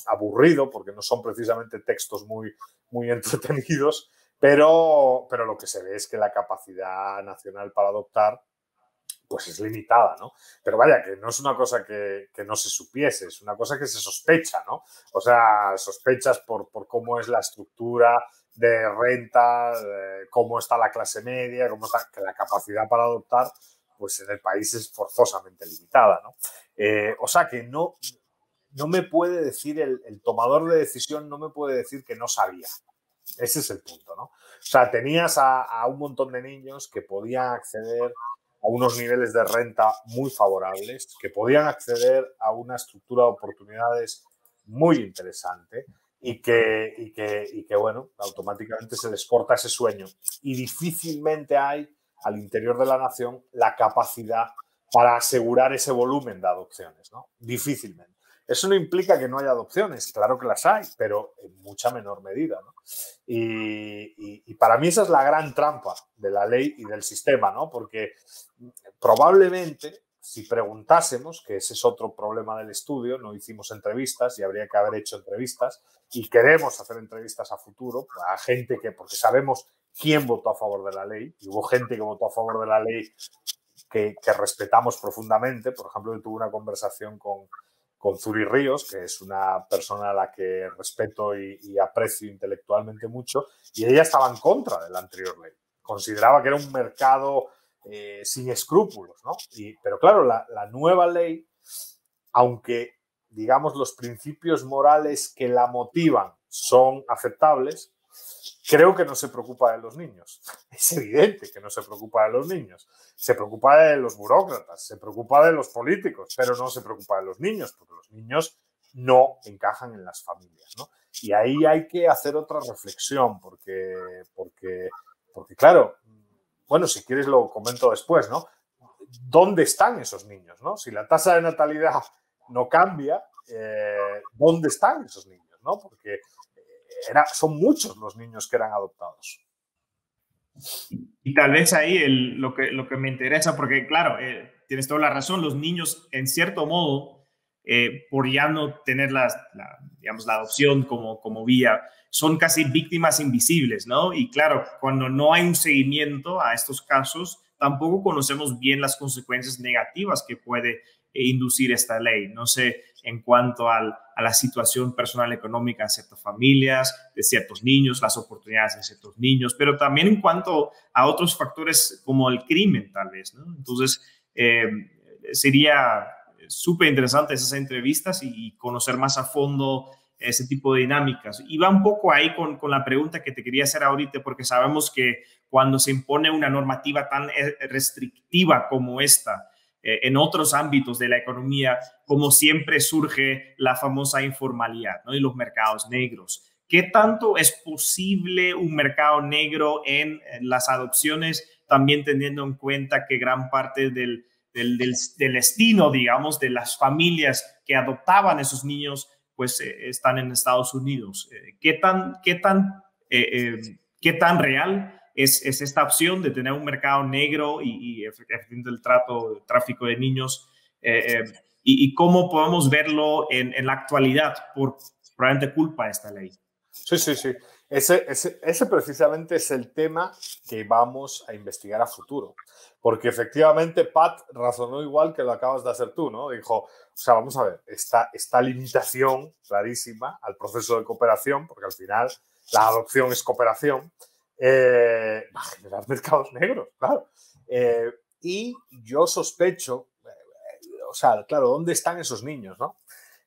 aburrido porque no son precisamente textos muy entretenidos, pero lo que se ve es que la capacidad nacional para adoptar pues es limitada, ¿no? Pero vaya, que no es una cosa que no se supiese, es una cosa que se sospecha, ¿no? O sea, sospechas por cómo es la estructura de renta, cómo está la clase media, cómo está, que la capacidad para adoptar, pues en el país es forzosamente limitada, ¿no? O sea, que no me puede decir, el tomador de decisión no me puede decir que no sabía. Ese es el punto, ¿no? O sea, tenías a un montón de niños que podían acceder a unos niveles de renta muy favorables, que podían acceder a una estructura de oportunidades muy interesante y que bueno, automáticamente se les corta ese sueño. Y difícilmente hay al interior de la nación la capacidad para asegurar ese volumen de adopciones, ¿no? Difícilmente. Eso no implica que no haya adopciones, claro que las hay, pero en mucha menor medida, ¿no? Y para mí esa es la gran trampa de la ley y del sistema, ¿no? Porque probablemente, si preguntásemos, que ese es otro problema del estudio, no hicimos entrevistas y habría que haber hecho entrevistas, y queremos hacer entrevistas a futuro a gente porque sabemos quién votó a favor de la ley, y hubo gente que votó a favor de la ley que respetamos profundamente. Por ejemplo, yo tuve una conversación con Zuri Ríos, que es una persona a la que respeto y aprecio intelectualmente mucho, y ella estaba en contra de la anterior ley. Consideraba que era un mercado sin escrúpulos, ¿no? Pero claro, la nueva ley, aunque, digamos, los principios morales que la motivan son aceptables, creo que no se preocupa de los niños. Es evidente que no se preocupa de los niños. Se preocupa de los burócratas, se preocupa de los políticos, pero no se preocupa de los niños, porque los niños no encajan en las familias, ¿no? Y ahí hay que hacer otra reflexión, porque claro, bueno, si quieres lo comento después, ¿no? ¿Dónde están esos niños, no? Si la tasa de natalidad no cambia, ¿dónde están esos niños, no? Porque son muchos los niños que eran adoptados. Y tal vez ahí lo que me interesa, porque claro, tienes toda la razón, los niños en cierto modo, por ya no tener digamos, la adopción como vía, son casi víctimas invisibles, ¿no? Y claro, cuando no hay un seguimiento a estos casos, tampoco conocemos bien las consecuencias negativas que puede inducir esta ley. No sé, en cuanto a la situación personal económica de ciertas familias, de ciertos niños, las oportunidades de ciertos niños, pero también en cuanto a otros factores como el crimen, tal vez, ¿no? Entonces, sería súper interesante esas entrevistas y conocer más a fondo ese tipo de dinámicas. Y va un poco ahí con la pregunta que te quería hacer ahorita, porque sabemos que cuando se impone una normativa tan restrictiva como esta, en otros ámbitos de la economía, como siempre surge la famosa informalidad, ¿no? Y los mercados negros. ¿Qué tanto es posible un mercado negro en las adopciones, también teniendo en cuenta que gran parte del destino, digamos, de las familias que adoptaban esos niños, pues están en Estados Unidos? ¿Qué tan real es esta opción de tener un mercado negro y efectivamente el tráfico de niños? Y cómo podemos verlo en la actualidad por probablemente culpa de esta ley. Sí. Ese precisamente es el tema que vamos a investigar a futuro. Porque efectivamente Pat razonó igual que lo acabas de hacer tú, ¿no? Dijo, o sea, vamos a ver, esta limitación clarísima al proceso de cooperación, porque al final la adopción es cooperación, va a generar mercados negros, claro. Y yo sospecho, o sea, claro, ¿dónde están esos niños, no?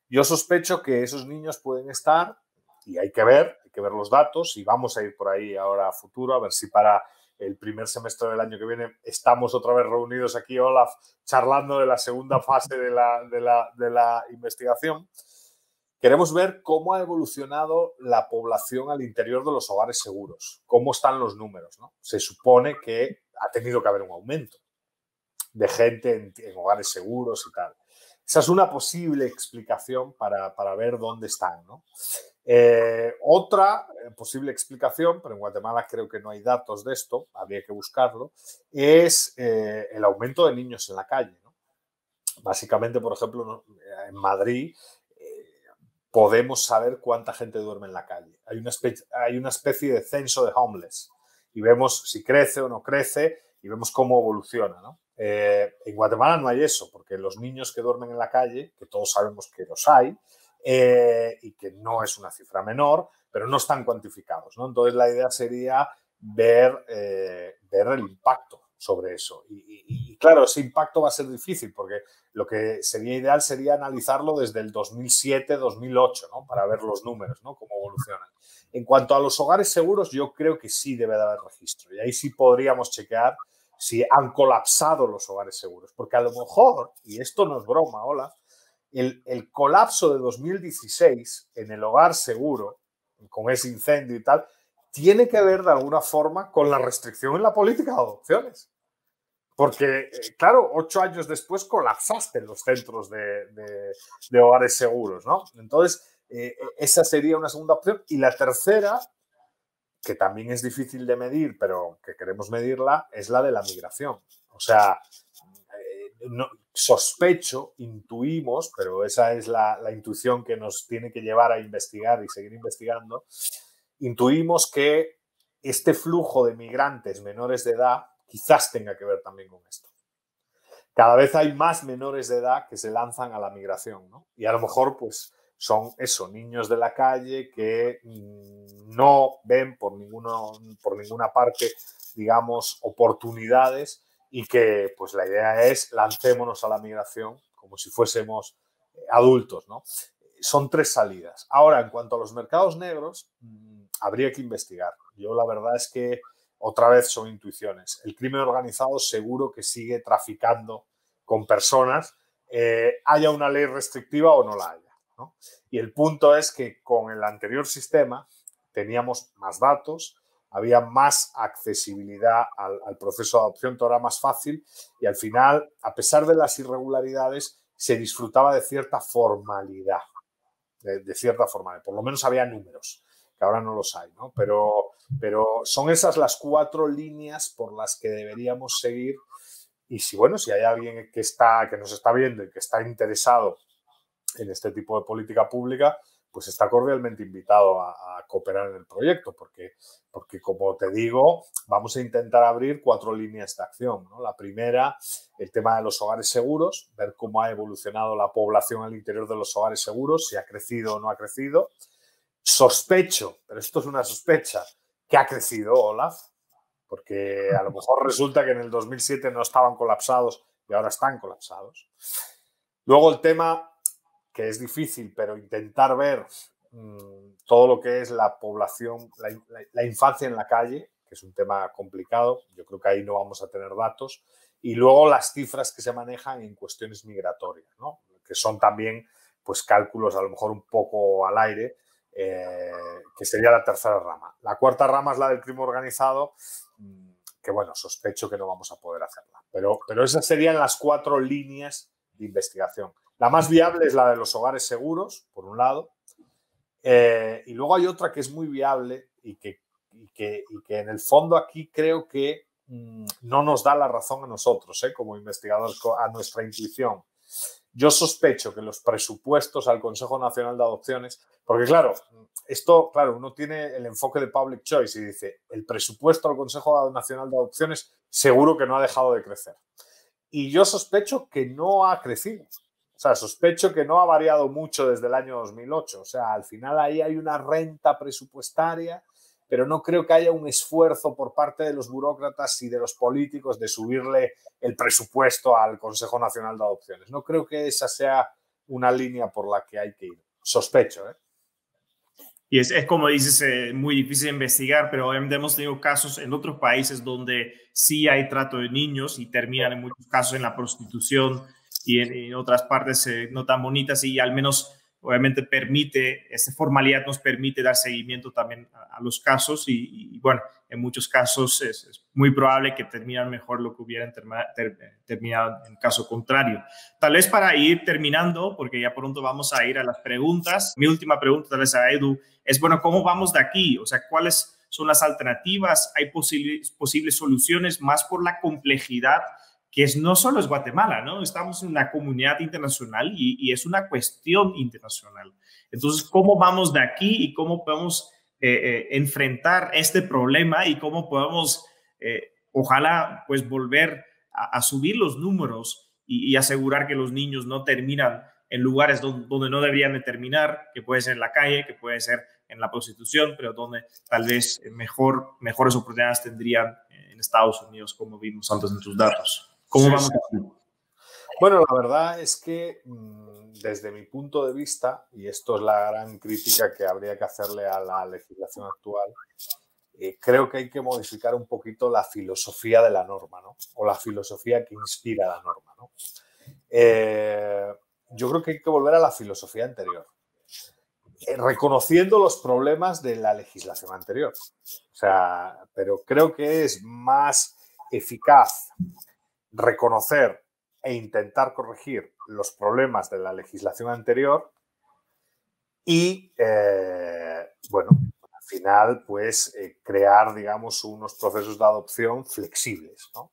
Yo sospecho que esos niños pueden estar, y hay que ver los datos, y vamos a ir por ahí ahora a futuro, a ver si para el primer semestre del año que viene estamos otra vez reunidos aquí, Olaf, charlando de la segunda fase de la investigación. Queremos ver cómo ha evolucionado la población al interior de los hogares seguros, cómo están los números, ¿no? Se supone que ha tenido que haber un aumento de gente en hogares seguros y tal. Esa es una posible explicación para ver dónde están, ¿no? Otra posible explicación, pero en Guatemala creo que no hay datos de esto, habría que buscarlo, es el aumento de niños en la calle, ¿no? Básicamente, por ejemplo, en Madrid podemos saber cuánta gente duerme en la calle. Hay una especie de censo de homeless y vemos si crece o no crece y vemos cómo evoluciona, ¿no? En Guatemala no hay eso, porque los niños que duermen en la calle, que todos sabemos que los hay, y que no es una cifra menor, pero no están cuantificados, ¿no? Entonces la idea sería ver el impacto sobre eso. Y claro, ese impacto va a ser difícil, porque lo que sería ideal sería analizarlo desde el 2007-2008, ¿no? Para ver los números, ¿no? Cómo evolucionan. En cuanto a los hogares seguros, yo creo que sí debe de haber registro. Y ahí sí podríamos chequear si han colapsado los hogares seguros. Porque a lo mejor, y esto no es broma, Olaf, el colapso de 2016 en el hogar seguro, con ese incendio y tal, tiene que ver de alguna forma con la restricción en la política de adopciones. Porque, claro, 8 años después colapsaste los centros de hogares seguros, ¿no? Entonces, esa sería una segunda opción. Y la tercera, que también es difícil de medir, pero que queremos medirla, es la de la migración. O sea, no, sospecho, intuimos, pero esa es la intuición que nos tiene que llevar a investigar y seguir investigando, intuimos que este flujo de migrantes menores de edad quizás tenga que ver también con esto. Cada vez hay más menores de edad que se lanzan a la migración, ¿no? Y a lo mejor, pues, son eso, niños de la calle que no ven por ninguna parte, digamos, oportunidades y que pues la idea es lancémonos a la migración como si fuésemos adultos, ¿no? Son 3 salidas. Ahora, en cuanto a los mercados negros, habría que investigar. Yo la verdad es que otra vez son intuiciones. El crimen organizado seguro que sigue traficando con personas, haya una ley restrictiva o no la haya, ¿no? Y el punto es que con el anterior sistema teníamos más datos, había más accesibilidad al proceso de adopción, todo era más fácil y al final, a pesar de las irregularidades, se disfrutaba de cierta formalidad, por lo menos había números, que ahora no los hay, ¿no? Pero son esas las 4 líneas por las que deberíamos seguir y si hay alguien que nos está viendo y que está interesado en este tipo de política pública, pues está cordialmente invitado a cooperar en el proyecto, porque como te digo, vamos a intentar abrir 4 líneas de acción, ¿no? La primera, el tema de los hogares seguros, ver cómo ha evolucionado la población al interior de los hogares seguros, si ha crecido o no ha crecido. Sospecho, pero esto es una sospecha, que ha crecido, Olaf, porque a lo mejor resulta que en el 2007 no estaban colapsados y ahora están colapsados. Luego el tema, que es difícil, pero intentar ver todo lo que es la población, la infancia en la calle, que es un tema complicado, yo creo que ahí no vamos a tener datos, y luego las cifras que se manejan en cuestiones migratorias, ¿no? Que son también pues cálculos a lo mejor un poco al aire, que sería la tercera rama. La cuarta rama es la del crimen organizado, que sospecho que no vamos a poder hacerla, pero esas serían las 4 líneas de investigación. La más viable es la de los hogares seguros, por un lado, y luego hay otra que es muy viable y que en el fondo aquí creo que no nos da la razón a nosotros, como investigadores, a nuestra intuición. Yo sospecho que los presupuestos al Consejo Nacional de Adopciones, porque uno tiene el enfoque de public choice y dice, el presupuesto al Consejo Nacional de Adopciones seguro que no ha dejado de crecer. Y yo sospecho que no ha crecido. O sea, sospecho que no ha variado mucho desde el año 2008. O sea, al final ahí hay una renta presupuestaria, pero no creo que haya un esfuerzo por parte de los burócratas y de los políticos de subirle el presupuesto al Consejo Nacional de Adopciones. No creo que esa sea una línea por la que hay que ir. Sospecho, ¿eh? Y es como dices, muy difícil de investigar, pero obviamente hemos tenido casos en otros países donde sí hay trato de niños y terminan en muchos casos en la prostitución y en otras partes no tan bonitas y al menos obviamente esa formalidad nos permite dar seguimiento también a los casos y en muchos casos es muy probable que terminan mejor lo que hubieran terminado en caso contrario. Tal vez para ir terminando, porque ya pronto vamos a ir a las preguntas, mi última pregunta tal vez a Edu es, ¿cómo vamos de aquí? O sea, ¿cuáles son las alternativas? ¿Hay posibles soluciones más por la complejidad? Que no solo es Guatemala, ¿no? Estamos en una comunidad internacional y es una cuestión internacional. Entonces, ¿cómo vamos de aquí y cómo podemos enfrentar este problema y cómo podemos, ojalá, pues volver a subir los números y asegurar que los niños no terminan en lugares donde no deberían de terminar, que puede ser en la calle, que puede ser en la prostitución, pero donde tal vez mejores oportunidades tendrían en Estados Unidos, como vimos antes en tus datos? ¿Cómo vamos aquí? Bueno, la verdad es que desde mi punto de vista, y esto es la gran crítica que habría que hacerle a la legislación actual, creo que hay que modificar un poquito la filosofía de la norma, ¿no? O la filosofía que inspira la norma, ¿no? Yo creo que hay que volver a la filosofía anterior, reconociendo los problemas de la legislación anterior. O sea, pero creo que es más eficaz reconocer e intentar corregir los problemas de la legislación anterior y, al final, pues, crear, digamos, unos procesos de adopción flexibles, ¿no?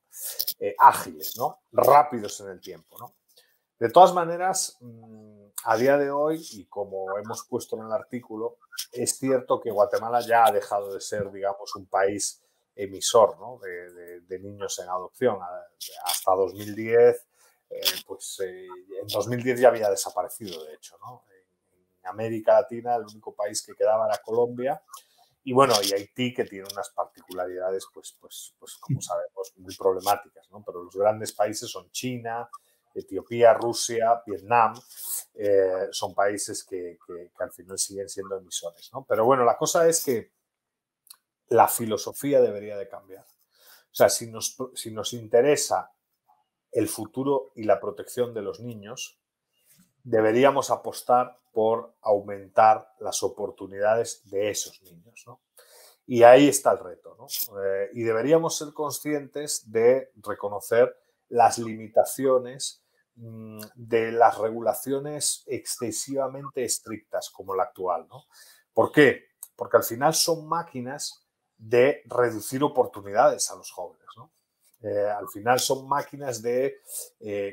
Ágiles, ¿no? Rápidos en el tiempo, ¿no? De todas maneras, a día de hoy, y como hemos puesto en el artículo, es cierto que Guatemala ya ha dejado de ser, digamos, un país emisor, ¿no? de niños en adopción. Hasta 2010, en 2010 ya había desaparecido, de hecho, ¿no? En América Latina el único país que quedaba era Colombia Y bueno, y Haití, que tiene unas particularidades, pues como sabemos, muy problemáticas, ¿no? Pero los grandes países son China, Etiopía, Rusia, Vietnam, son países que al final siguen siendo emisores, ¿no? Pero bueno, la cosa es que la filosofía debería de cambiar. O sea, si nos interesa el futuro y la protección de los niños, deberíamos apostar por aumentar las oportunidades de esos niños, ¿no? Y ahí está el reto, ¿no? Y deberíamos ser conscientes de reconocer las limitaciones de las regulaciones excesivamente estrictas como la actual, ¿no? ¿Por qué? Porque al final son máquinas de reducir oportunidades a los jóvenes, ¿no? Al final son máquinas de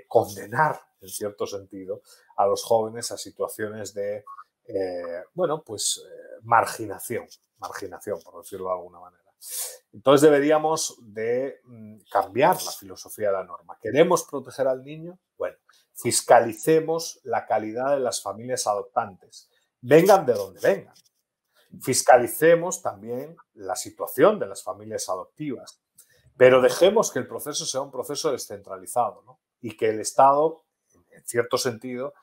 condenar, en cierto sentido, a los jóvenes a situaciones de, marginación, por decirlo de alguna manera. Entonces deberíamos de cambiar la filosofía de la norma. ¿Queremos proteger al niño? Bueno, fiscalicemos la calidad de las familias adoptantes, vengan de donde vengan. Fiscalicemos también la situación de las familias adoptivas, pero dejemos que el proceso sea un proceso descentralizado, ¿no? Y que el Estado, en cierto sentido,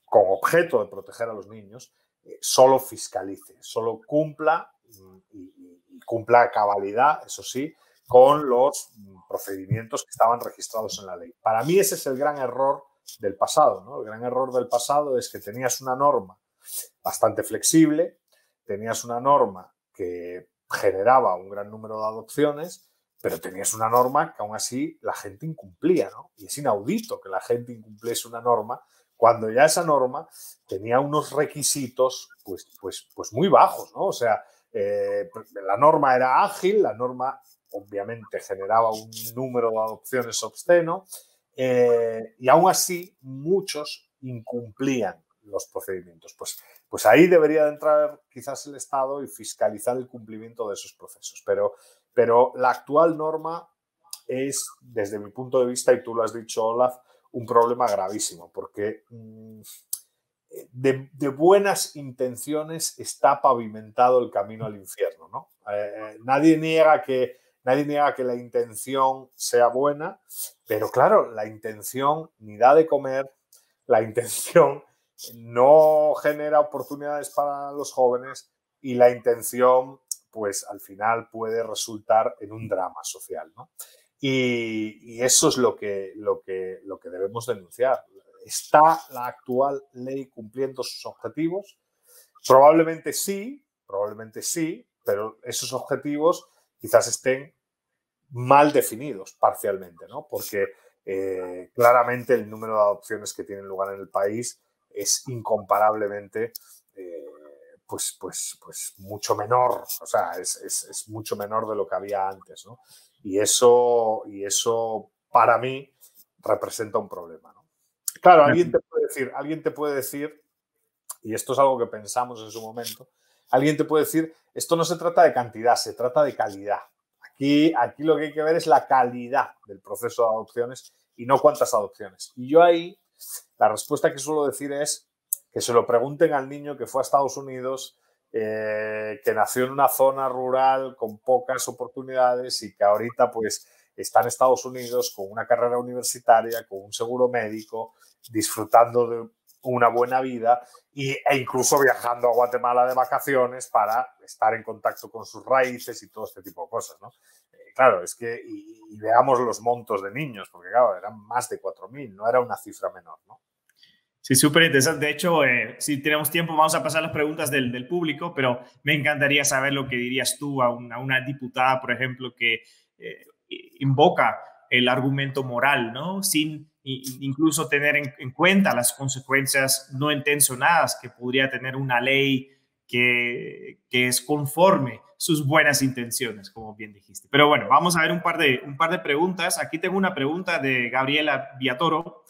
con objeto de proteger a los niños, solo fiscalice, solo cumpla y cumpla a cabalidad, eso sí, con los procedimientos que estaban registrados en la ley. Para mí ese es el gran error del pasado, ¿no? El gran error del pasado es que tenías una norma bastante flexible, tenías una norma que generaba un gran número de adopciones, pero tenías una norma que aún así la gente incumplía, ¿no? Y es inaudito que la gente incumpliese una norma cuando ya esa norma tenía unos requisitos pues muy bajos, ¿no? O sea, la norma era ágil, la norma obviamente generaba un número de adopciones obsceno y aún así muchos incumplían los procedimientos. Pues ahí debería de entrar quizás el Estado y fiscalizar el cumplimiento de esos procesos. Pero la actual norma es, desde mi punto de vista, y tú lo has dicho, Olaf, un problema gravísimo, porque de buenas intenciones está pavimentado el camino al infierno, ¿no? Nadie niega que la intención sea buena, pero claro, la intención ni da de comer, la intención no genera oportunidades para los jóvenes y la intención, pues al final puede resultar en un drama social, ¿no? Y eso es lo que debemos denunciar. ¿Está la actual ley cumpliendo sus objetivos? Probablemente sí, pero esos objetivos quizás estén mal definidos parcialmente, ¿no? Porque claramente el número de adopciones que tienen lugar en el país es incomparablemente pues mucho menor, o sea, es mucho menor de lo que había antes, ¿no? Y eso para mí representa un problema, ¿no? Claro, alguien te puede decir, y esto es algo que pensamos en su momento, alguien te puede decir, esto no se trata de cantidad, se trata de calidad. Aquí lo que hay que ver es la calidad del proceso de adopciones y no cuántas adopciones. Y yo ahí, la respuesta que suelo decir es que se lo pregunten al niño que fue a Estados Unidos, que nació en una zona rural con pocas oportunidades y que ahorita pues está en Estados Unidos con una carrera universitaria, con un seguro médico, disfrutando de una buena vida e incluso viajando a Guatemala de vacaciones para estar en contacto con sus raíces y todo este tipo de cosas, ¿no? Claro, es que y veamos los montos de niños, porque claro, eran más de 4.000, no era una cifra menor, ¿no? Sí, súper interesante. De hecho, si tenemos tiempo, vamos a pasar las preguntas del público, pero me encantaría saber lo que dirías tú a una diputada, por ejemplo, que invoca el argumento moral, ¿no? Sin incluso tener en cuenta las consecuencias no intencionadas que podría tener una ley que es conforme sus buenas intenciones, como bien dijiste. Pero bueno, vamos a ver un par de preguntas. Aquí tengo una pregunta de Gabriela Villatoro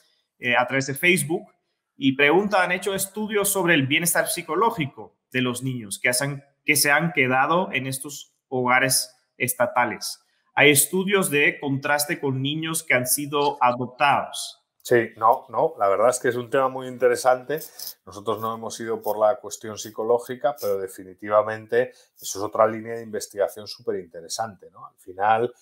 a través de Facebook. Y han hecho estudios sobre el bienestar psicológico de los niños que se han quedado en estos hogares estatales. Hay estudios de contraste con niños que han sido adoptados. Sí, no, la verdad es que es un tema muy interesante. Nosotros no hemos ido por la cuestión psicológica, pero definitivamente eso es otra línea de investigación súper interesante, ¿no? Al final,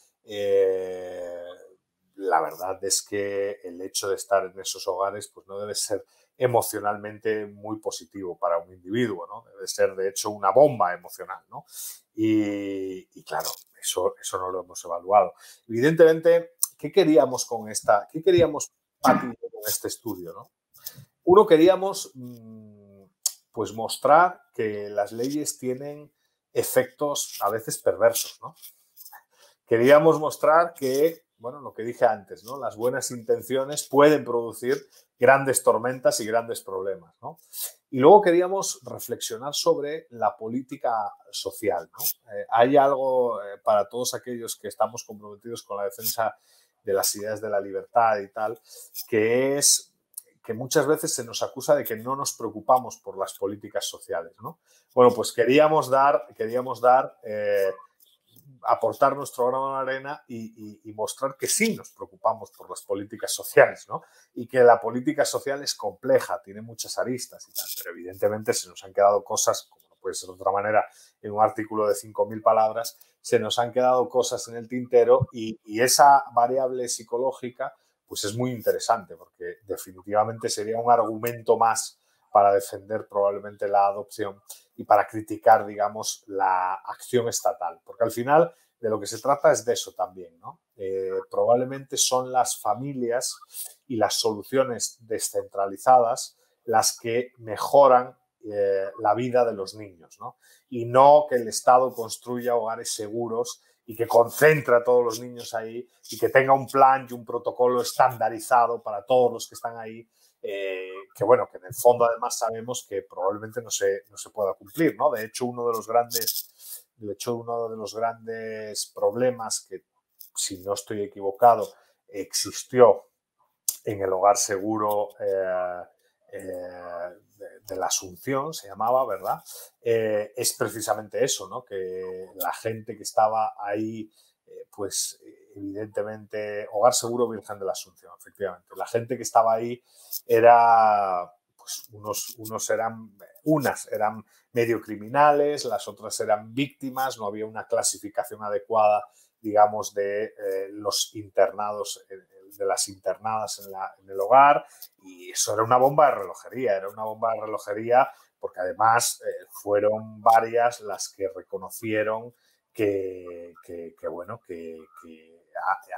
la verdad es que el hecho de estar en esos hogares pues no debe ser emocionalmente muy positivo para un individuo, ¿no? Debe ser, de hecho, una bomba emocional, ¿no? Y claro, eso no lo hemos evaluado. Evidentemente, ¿qué queríamos con este estudio, ¿no? Uno, queríamos pues mostrar que las leyes tienen efectos a veces perversos, ¿no? Queríamos mostrar que, bueno, lo que dije antes, ¿no? Las buenas intenciones pueden producir grandes tormentas y grandes problemas, ¿no? Y luego queríamos reflexionar sobre la política social, ¿no? Hay algo para todos aquellos que estamos comprometidos con la defensa de las ideas de la libertad y tal, que es que muchas veces se nos acusa de que no nos preocupamos por las políticas sociales, ¿no? Bueno, pues queríamos aportar nuestro grano de arena y mostrar que sí nos preocupamos por las políticas sociales, ¿no? Y que la política social es compleja, tiene muchas aristas y tal, pero evidentemente se nos han quedado cosas, como no puede ser de otra manera, en un artículo de 5.000 palabras, se nos han quedado cosas en el tintero y esa variable psicológica pues es muy interesante porque definitivamente sería un argumento más para defender probablemente la adopción y para criticar, digamos, la acción estatal. Porque al final de lo que se trata es de eso también, ¿no? Probablemente son las familias y las soluciones descentralizadas las que mejoran la vida de los niños, ¿no? Y no que el Estado construya hogares seguros y que concentre a todos los niños ahí y que tenga un plan y un protocolo estandarizado para todos los que están ahí, que bueno, que en el fondo además sabemos que probablemente no se pueda cumplir, ¿no? De hecho, uno de los grandes problemas que, si no estoy equivocado, existió en el hogar seguro de la Asunción, se llamaba, ¿verdad? Es precisamente eso, ¿no? Que la gente que estaba ahí, pues evidentemente, Hogar Seguro Virgen de la Asunción, efectivamente. La gente que estaba ahí era, pues unas eran medio criminales, las otras eran víctimas, no había una clasificación adecuada, digamos, de los internados, de las internadas en el hogar, y eso era una bomba de relojería, porque además fueron varias las que reconocieron que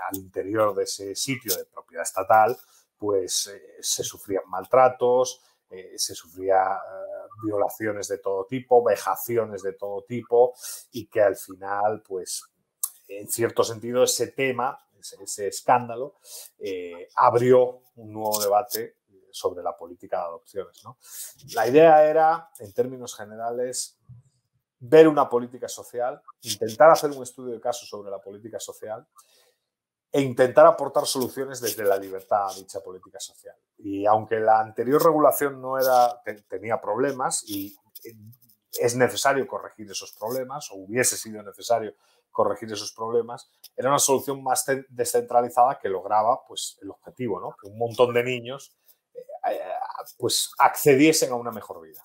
al interior de ese sitio de propiedad estatal pues se sufrían maltratos, se sufrían violaciones de todo tipo, vejaciones de todo tipo, y que al final, pues en cierto sentido, ese tema, ese escándalo, abrió un nuevo debate sobre la política de adopciones, ¿no? La idea era, en términos generales, ver una política social, intentar hacer un estudio de caso sobre la política social e intentar aportar soluciones desde la libertad a dicha política social. Y aunque la anterior regulación tenía problemas y es necesario corregir esos problemas, o hubiese sido necesario corregir esos problemas, era una solución más descentralizada que lograba pues, el objetivo, ¿no? Que un montón de niños pues, accediesen a una mejor vida.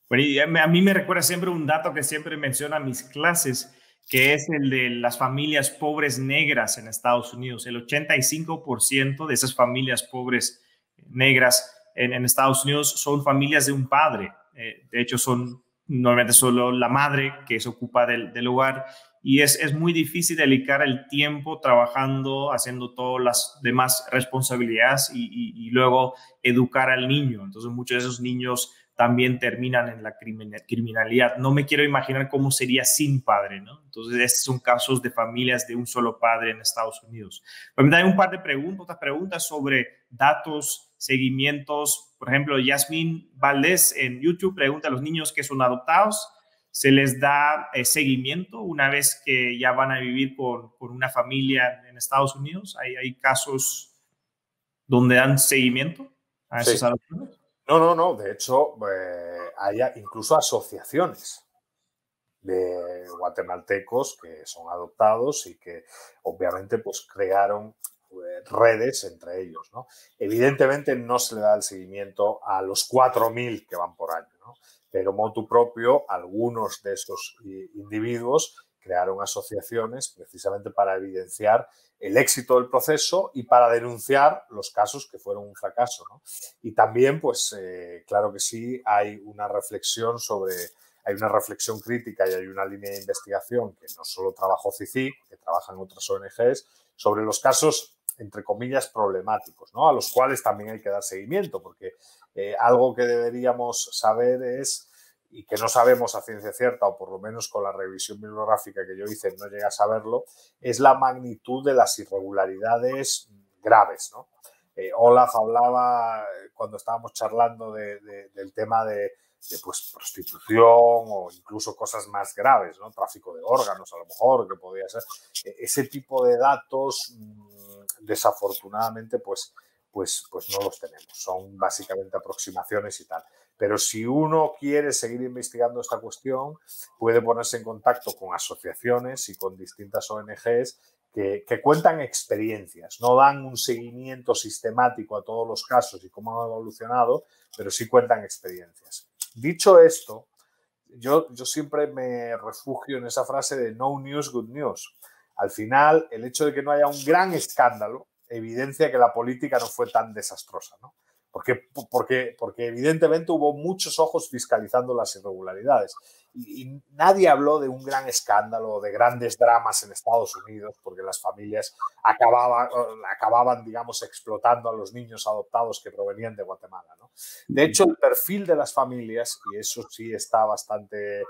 Bueno, y a mí me recuerda siempre un dato que siempre menciono en mis clases, que es el de las familias pobres negras en Estados Unidos. El 85% de esas familias pobres negras en Estados Unidos son familias de un padre. De hecho, son normalmente solo la madre que se ocupa del hogar, y es muy difícil dedicar el tiempo trabajando, haciendo todas las demás responsabilidades y luego educar al niño. Entonces, muchos de esos niños también terminan en la criminalidad. No me quiero imaginar cómo sería sin padre, ¿no? Entonces, estos son casos de familias de un solo padre en Estados Unidos. Pero me dan un par de otras preguntas sobre datos, seguimientos. Por ejemplo, Yasmín Valdés en YouTube pregunta a los niños que son adoptados, ¿se les da seguimiento una vez que ya van a vivir con una familia en Estados Unidos? ¿Hay casos donde dan seguimiento a esos adoptados? No. De hecho, hay incluso asociaciones de guatemaltecos que son adoptados y que obviamente pues crearon redes entre ellos, ¿no? Evidentemente no se le da el seguimiento a los 4.000 que van por año, ¿no? Pero motu propio, algunos de esos individuos crearon asociaciones precisamente para evidenciar el éxito del proceso y para denunciar los casos que fueron un fracaso, ¿no? Y también, pues, claro que sí, hay una reflexión crítica y hay una línea de investigación que no solo trabajó CICIG, que trabajan otras ONGs, sobre los casos, entre comillas, problemáticos, ¿no? A los cuales también hay que dar seguimiento, porque algo que deberíamos saber es, y que no sabemos a ciencia cierta, o por lo menos con la revisión bibliográfica que yo hice no llegué a saberlo, es la magnitud de las irregularidades graves, ¿no? Olaf hablaba, cuando estábamos charlando del tema de pues, prostitución o incluso cosas más graves, ¿no? Tráfico de órganos, a lo mejor, que podría ser. Ese tipo de datos, desafortunadamente, pues no los tenemos. Son básicamente aproximaciones y tal. Pero si uno quiere seguir investigando esta cuestión, puede ponerse en contacto con asociaciones y con distintas ONGs que cuentan experiencias. No dan un seguimiento sistemático a todos los casos y cómo han evolucionado, pero sí cuentan experiencias. Dicho esto, yo siempre me refugio en esa frase de no news, good news. Al final, el hecho de que no haya un gran escándalo evidencia que la política no fue tan desastrosa, ¿no? Porque evidentemente hubo muchos ojos fiscalizando las irregularidades y nadie habló de un gran escándalo o de grandes dramas en Estados Unidos porque las familias acababan, digamos, explotando a los niños adoptados que provenían de Guatemala, ¿no? De hecho, el perfil de las familias, y eso sí está bastante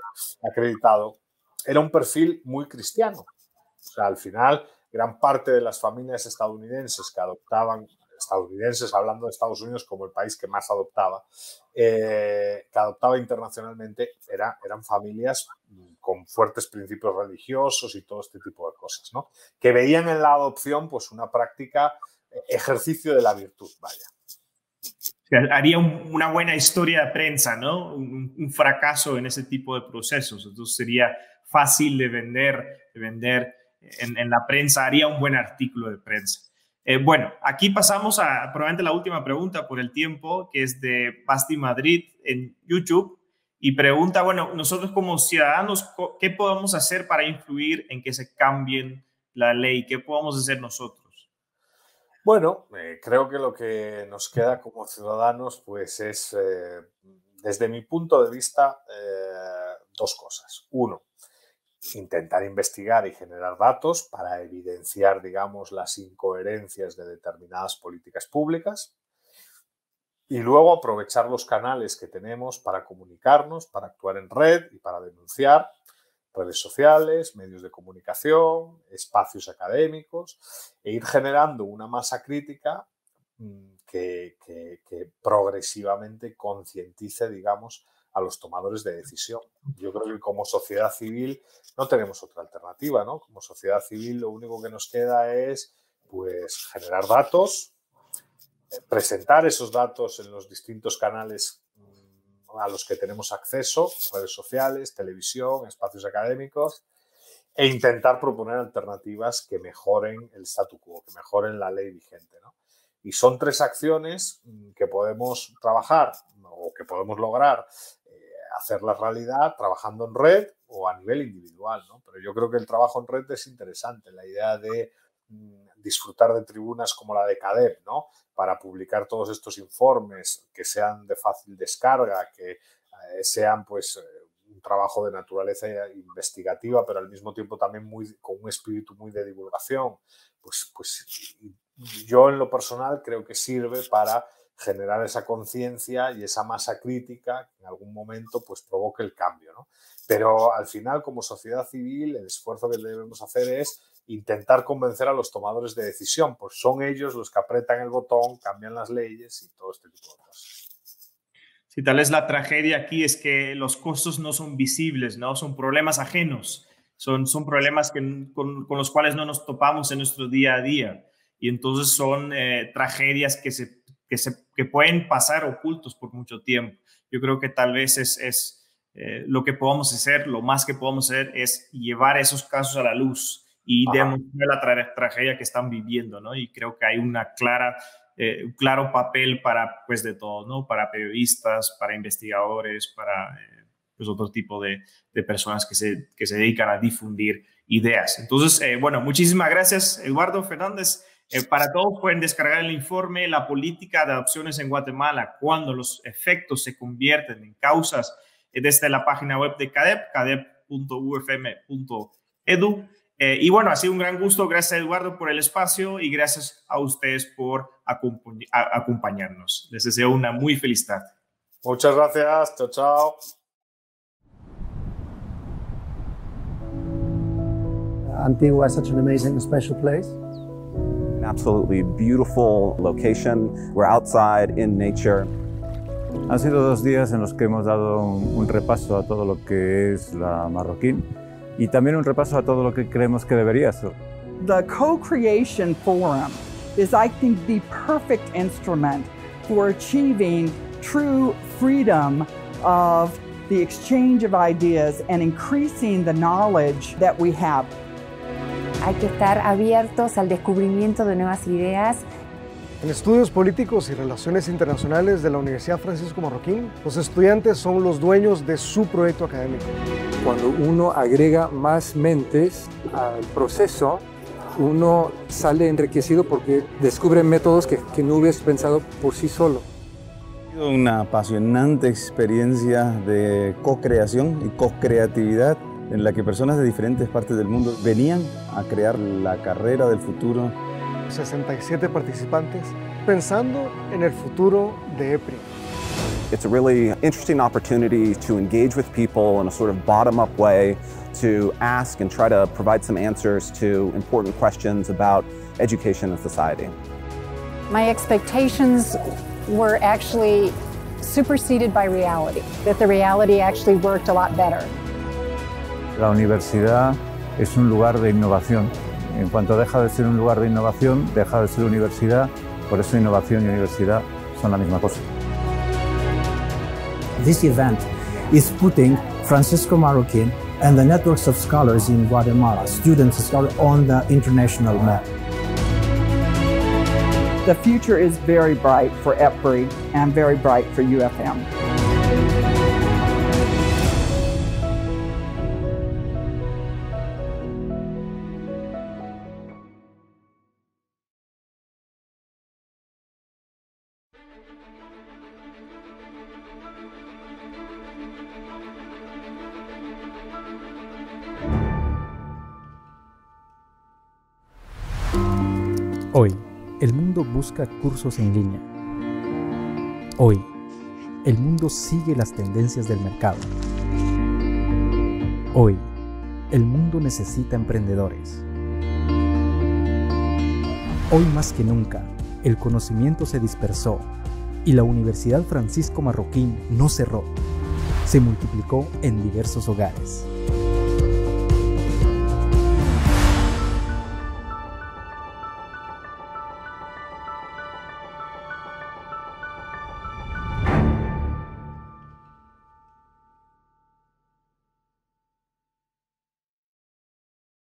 acreditado, era un perfil muy cristiano. O sea, al final, gran parte de las familias estadounidenses que adoptaban, estadounidenses hablando de Estados Unidos como el país que más adoptaba, que adoptaba internacionalmente, eran familias con fuertes principios religiosos y todo este tipo de cosas, ¿no? Que veían en la adopción pues una práctica, ejercicio de la virtud, vaya. Haría una buena historia de prensa, ¿no? Un fracaso en ese tipo de procesos. Entonces sería fácil de vender en la prensa, haría un buen artículo de prensa. Bueno, aquí pasamos a probablemente la última pregunta por el tiempo, que es de Basti Madrid en YouTube, y pregunta, bueno, nosotros como ciudadanos, ¿qué podemos hacer para influir en que se cambie la ley? ¿Qué podemos hacer nosotros? Bueno, creo que lo que nos queda como ciudadanos, pues es, desde mi punto de vista, dos cosas. Uno, intentar investigar y generar datos para evidenciar, digamos, las incoherencias de determinadas políticas públicas y luego aprovechar los canales que tenemos para comunicarnos, para actuar en red y para denunciar, redes sociales, medios de comunicación, espacios académicos e ir generando una masa crítica que progresivamente concientice, digamos, a los tomadores de decisión. Yo creo que como sociedad civil no tenemos otra alternativa, ¿no? Como sociedad civil lo único que nos queda es pues generar datos, presentar esos datos en los distintos canales a los que tenemos acceso, redes sociales, televisión, espacios académicos, e intentar proponer alternativas que mejoren el statu quo, que mejoren la ley vigente, ¿no? Y son tres acciones que podemos trabajar o que podemos lograr hacerlas realidad trabajando en red o a nivel individual, ¿no? Pero yo creo que el trabajo en red es interesante, la idea de disfrutar de tribunas como la de CADEP, ¿no? Para publicar todos estos informes que sean de fácil descarga, que sean pues un trabajo de naturaleza investigativa, pero al mismo tiempo también con un espíritu muy de divulgación. Pues yo en lo personal creo que sirve para generar esa conciencia y esa masa crítica que en algún momento pues provoque el cambio, ¿no? Pero al final, como sociedad civil, el esfuerzo que debemos hacer es intentar convencer a los tomadores de decisión, pues son ellos los que apretan el botón, cambian las leyes y todo este tipo de cosas. Sí, tal vez la tragedia aquí es que los costos no son visibles, ¿no? Son problemas ajenos, son problemas con los cuales no nos topamos en nuestro día a día. Y entonces son tragedias que pueden pasar ocultos por mucho tiempo. Yo creo que tal vez es lo que podemos hacer, lo más que podemos hacer es llevar esos casos a la luz y demostrar la tragedia que están viviendo, ¿no? Y creo que hay un claro papel para, pues, de todo, ¿no? Para periodistas, para investigadores, para pues, otro tipo de personas que se dedican a difundir ideas. Entonces, bueno, muchísimas gracias, Eduardo Fernández. Para todos pueden descargar el informe La política de adopciones en Guatemala, cuando los efectos se convierten en causas, desde la página web de CADEP, cadep.ufm.edu. Y bueno, ha sido un gran gusto. Gracias, Eduardo, por el espacio y gracias a ustedes por acompañarnos. Les deseo una muy feliz tarde. Muchas gracias. Chao, chao. Antigua is such an amazing, special place. An absolutely beautiful location. We're outside in nature. Han sido 2 días en los que hemos dado un repaso a todo lo que es la Marroquín y también un repaso a todo lo que creemos que debería ser. The Co-Creation Forum is, I think, the perfect instrument for achieving true freedom of the exchange of ideas and increasing the knowledge that we have. Hay que estar abiertos al descubrimiento de nuevas ideas. En Estudios Políticos y Relaciones Internacionales de la Universidad Francisco Marroquín, los estudiantes son los dueños de su proyecto académico. Cuando uno agrega más mentes al proceso, uno sale enriquecido porque descubre métodos que no hubieras pensado por sí solo. Ha sido una apasionante experiencia de co-creación y co-creatividad en la que personas de diferentes partes del mundo venían a crear la carrera del futuro. 67 participantes pensando en el futuro de EPRI. It's a really interesting opportunity to engage with people in a sort of bottom-up way, to ask and try to provide some answers to important questions about education and society. My expectations were actually superseded by reality, that the reality actually worked a lot better. La universidad es un lugar de innovación. En cuanto deja de ser un lugar de innovación, deja de ser universidad. Por eso innovación y universidad son la misma cosa. This event is putting Francisco Marroquín and the networks of scholars in Guatemala, students and scholars, on the international map. The future is very bright for EPRI and very bright for UFM. Hoy, el mundo busca cursos en línea. Hoy, el mundo sigue las tendencias del mercado. Hoy, el mundo necesita emprendedores. Hoy más que nunca, el conocimiento se dispersó y la Universidad Francisco Marroquín no cerró. Se multiplicó en diversos hogares.